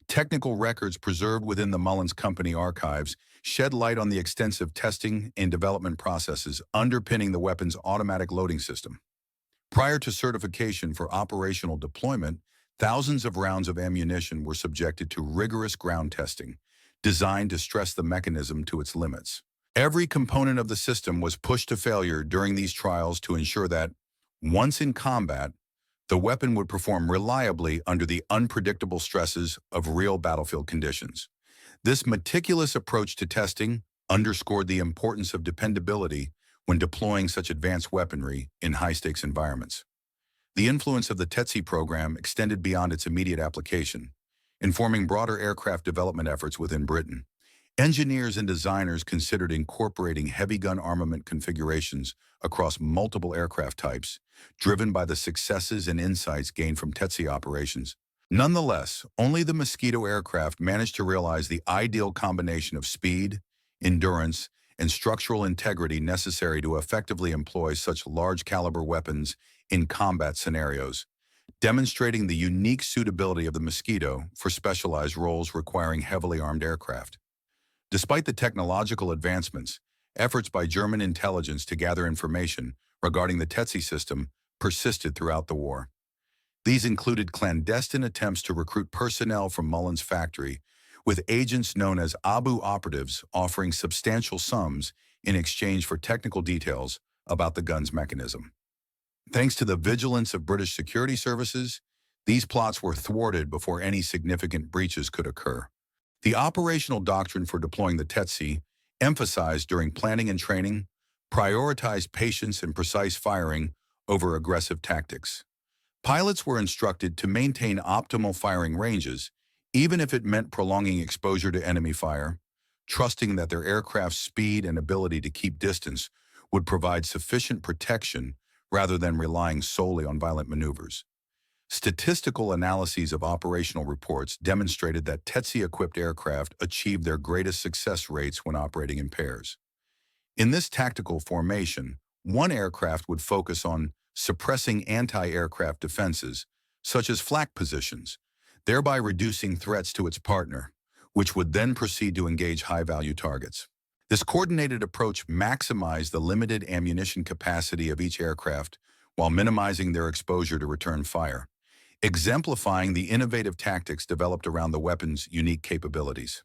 Technical records preserved within the Mullins Company archives shed light on the extensive testing and development processes underpinning the weapon's automatic loading system. Prior to certification for operational deployment, thousands of rounds of ammunition were subjected to rigorous ground testing, designed to stress the mechanism to its limits. Every component of the system was pushed to failure during these trials to ensure that, once in combat, the weapon would perform reliably under the unpredictable stresses of real battlefield conditions. This meticulous approach to testing underscored the importance of dependability when deploying such advanced weaponry in high-stakes environments. The influence of the Tetsi program extended beyond its immediate application, informing broader aircraft development efforts within Britain. Engineers and designers considered incorporating heavy gun armament configurations across multiple aircraft types, driven by the successes and insights gained from TETSI operations. Nonetheless, only the Mosquito aircraft managed to realize the ideal combination of speed, endurance, and structural integrity necessary to effectively employ such large-caliber weapons in combat scenarios, demonstrating the unique suitability of the Mosquito for specialized roles requiring heavily armed aircraft. Despite the technological advancements, efforts by German intelligence to gather information regarding the TETSI system persisted throughout the war. These included clandestine attempts to recruit personnel from Mullins' factory, with agents known as Abu operatives offering substantial sums in exchange for technical details about the gun's mechanism. Thanks to the vigilance of British security services, these plots were thwarted before any significant breaches could occur. The operational doctrine for deploying the TETSI, emphasized during planning and training, prioritized patience and precise firing over aggressive tactics. Pilots were instructed to maintain optimal firing ranges, even if it meant prolonging exposure to enemy fire, trusting that their aircraft's speed and ability to keep distance would provide sufficient protection rather than relying solely on violent maneuvers. Statistical analyses of operational reports demonstrated that TETSI-equipped aircraft achieved their greatest success rates when operating in pairs. In this tactical formation, one aircraft would focus on suppressing anti-aircraft defenses, such as flak positions, thereby reducing threats to its partner, which would then proceed to engage high-value targets. This coordinated approach maximized the limited ammunition capacity of each aircraft while minimizing their exposure to return fire, exemplifying the innovative tactics developed around the weapon's unique capabilities.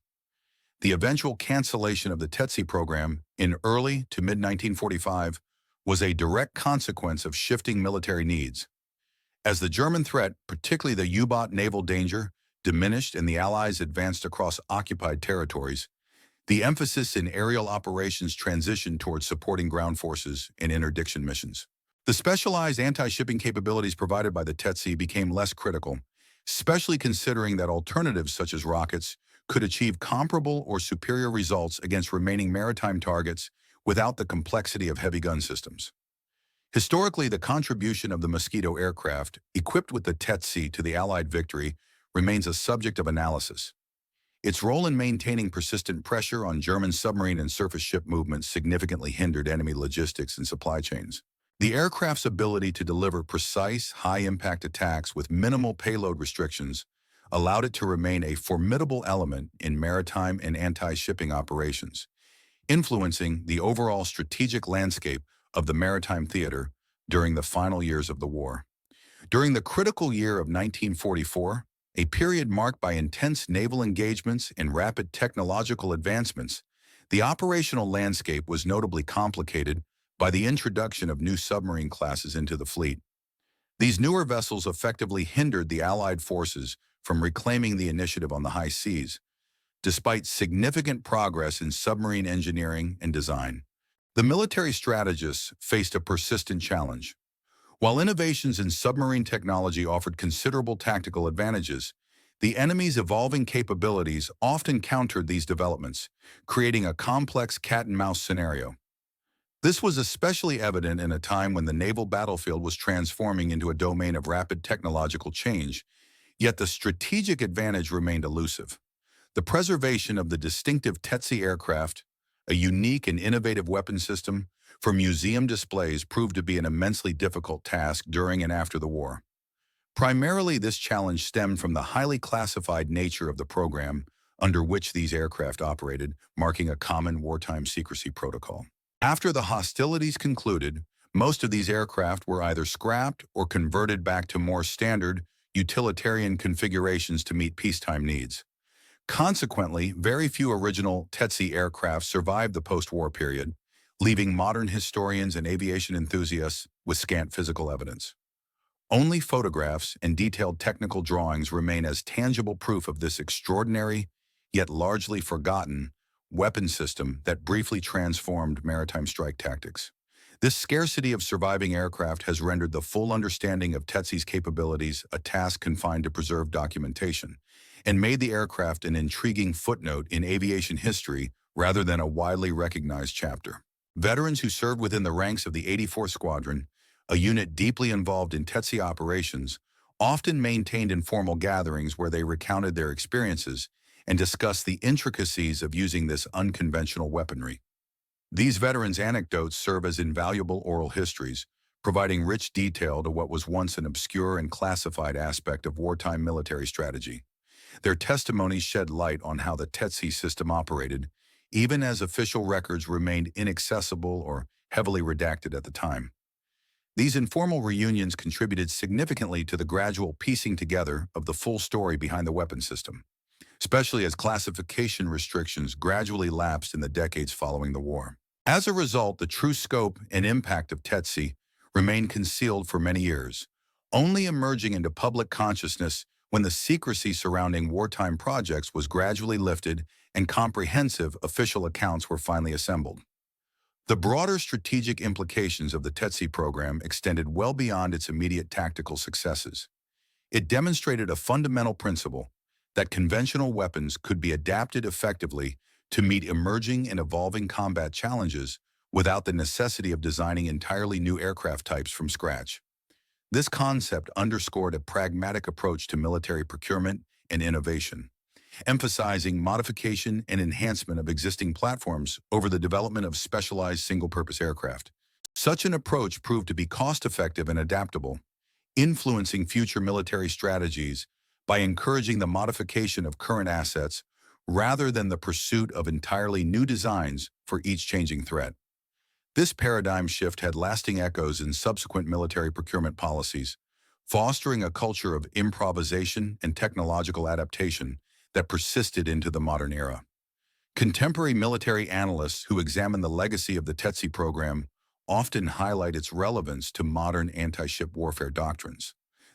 The eventual cancellation of the TETSI program in early to mid-1945 was a direct consequence of shifting military needs. As the German threat, particularly the U-boat naval danger, diminished and the Allies advanced across occupied territories, the emphasis in aerial operations transitioned towards supporting ground forces in interdiction missions. The specialized anti-shipping capabilities provided by the TETSI became less critical, especially considering that alternatives such as rockets could achieve comparable or superior results against remaining maritime targets without the complexity of heavy gun systems. Historically, the contribution of the Mosquito aircraft, equipped with the TETSI to the Allied victory, remains a subject of analysis. Its role in maintaining persistent pressure on German submarine and surface ship movements significantly hindered enemy logistics and supply chains. The aircraft's ability to deliver precise, high-impact attacks with minimal payload restrictions allowed it to remain a formidable element in maritime and anti-shipping operations, influencing the overall strategic landscape of the maritime theater during the final years of the war. During the critical year of 1944, a period marked by intense naval engagements and rapid technological advancements, the operational landscape was notably complicated by the introduction of new submarine classes into the fleet. These newer vessels effectively hindered the Allied forces from reclaiming the initiative on the high seas, despite significant progress in submarine engineering and design. The military strategists faced a persistent challenge. While innovations in submarine technology offered considerable tactical advantages, the enemy's evolving capabilities often countered these developments, creating a complex cat-and-mouse scenario. This was especially evident in a time when the naval battlefield was transforming into a domain of rapid technological change, yet the strategic advantage remained elusive. The preservation of the distinctive TETSI aircraft, a unique and innovative weapon system, for museum displays proved to be an immensely difficult task during and after the war. Primarily, this challenge stemmed from the highly classified nature of the program under which these aircraft operated, marking a common wartime secrecy protocol. After the hostilities concluded, most of these aircraft were either scrapped or converted back to more standard, utilitarian configurations to meet peacetime needs. Consequently, very few original TETSI aircraft survived the post-war period, leaving modern historians and aviation enthusiasts with scant physical evidence. Only photographs and detailed technical drawings remain as tangible proof of this extraordinary, yet largely forgotten, weapon system that briefly transformed maritime strike tactics. This scarcity of surviving aircraft has rendered the full understanding of TETSI's capabilities a task confined to preserved documentation, and made the aircraft an intriguing footnote in aviation history rather than a widely recognized chapter. Veterans who served within the ranks of the 84th Squadron, a unit deeply involved in TETSI operations, often maintained informal gatherings where they recounted their experiences and discussed the intricacies of using this unconventional weaponry. These veterans' anecdotes serve as invaluable oral histories, providing rich detail to what was once an obscure and classified aspect of wartime military strategy. Their testimonies shed light on how the TETSI system operated, even as official records remained inaccessible or heavily redacted at the time. These informal reunions contributed significantly to the gradual piecing together of the full story behind the weapon system, especially as classification restrictions gradually lapsed in the decades following the war. As a result, the true scope and impact of TETSI remained concealed for many years, only emerging into public consciousness when the secrecy surrounding wartime projects was gradually lifted and comprehensive official accounts were finally assembled. The broader strategic implications of the TETSI program extended well beyond its immediate tactical successes. It demonstrated a fundamental principle that conventional weapons could be adapted effectively to meet emerging and evolving combat challenges without the necessity of designing entirely new aircraft types from scratch. This concept underscored a pragmatic approach to military procurement and innovation, emphasizing modification and enhancement of existing platforms over the development of specialized single-purpose aircraft. Such an approach proved to be cost-effective and adaptable, influencing future military strategies by encouraging the modification of current assets rather than the pursuit of entirely new designs for each changing threat. This paradigm shift had lasting echoes in subsequent military procurement policies, fostering a culture of improvisation and technological adaptation that persisted into the modern era. Contemporary military analysts who examine the legacy of the TETSI program often highlight its relevance to modern anti-ship warfare doctrines.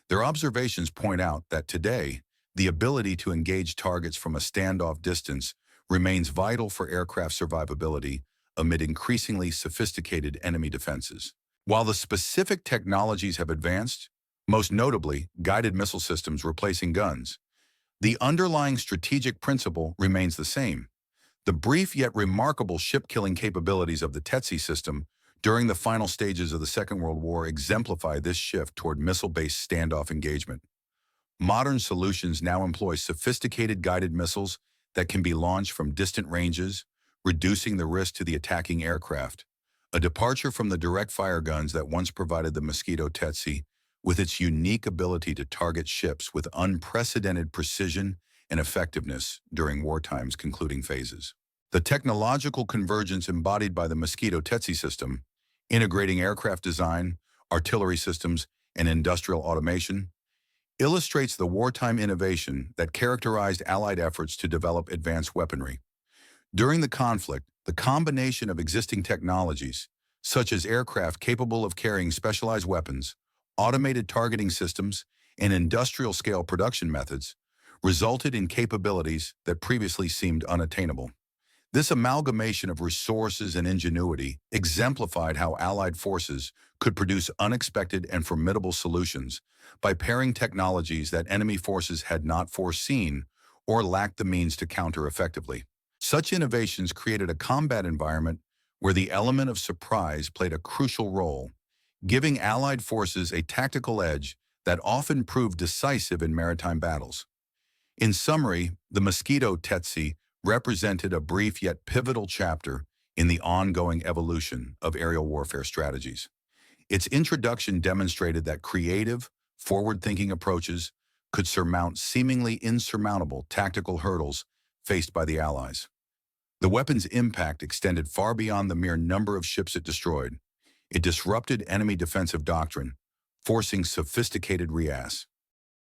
Their observations point out that today, the ability to engage targets from a standoff distance remains vital for aircraft survivability amid increasingly sophisticated enemy defenses. While the specific technologies have advanced, most notably guided missile systems replacing guns, the underlying strategic principle remains the same. The brief yet remarkable ship-killing capabilities of the TETSI system during the final stages of the Second World War exemplify this shift toward missile-based standoff engagement. Modern solutions now employ sophisticated guided missiles that can be launched from distant ranges, reducing the risk to the attacking aircraft, a departure from the direct-fire guns that once provided the Mosquito TETSI with its unique ability to target ships with unprecedented precision and effectiveness during wartime's concluding phases. The technological convergence embodied by the Mosquito TETSI system, integrating aircraft design, artillery systems, and industrial automation, illustrates the wartime innovation that characterized Allied efforts to develop advanced weaponry. During the conflict, the combination of existing technologies, such as aircraft capable of carrying specialized weapons, automated targeting systems, and industrial-scale production methods, resulted in capabilities that previously seemed unattainable. This amalgamation of resources and ingenuity exemplified how Allied forces could produce unexpected and formidable solutions by pairing technologies that enemy forces had not foreseen or lacked the means to counter effectively. Such innovations created a combat environment where the element of surprise played a crucial role, giving Allied forces a tactical edge that often proved decisive in maritime battles. In summary, the Mosquito TETSI represented a brief yet pivotal chapter in the ongoing evolution of aerial warfare strategies. Its introduction demonstrated that creative, forward-thinking approaches could surmount seemingly insurmountable tactical hurdles faced by the Allies. The weapon's impact extended far beyond the mere number of ships it destroyed. It disrupted enemy defensive doctrine, forcing sophisticated reass.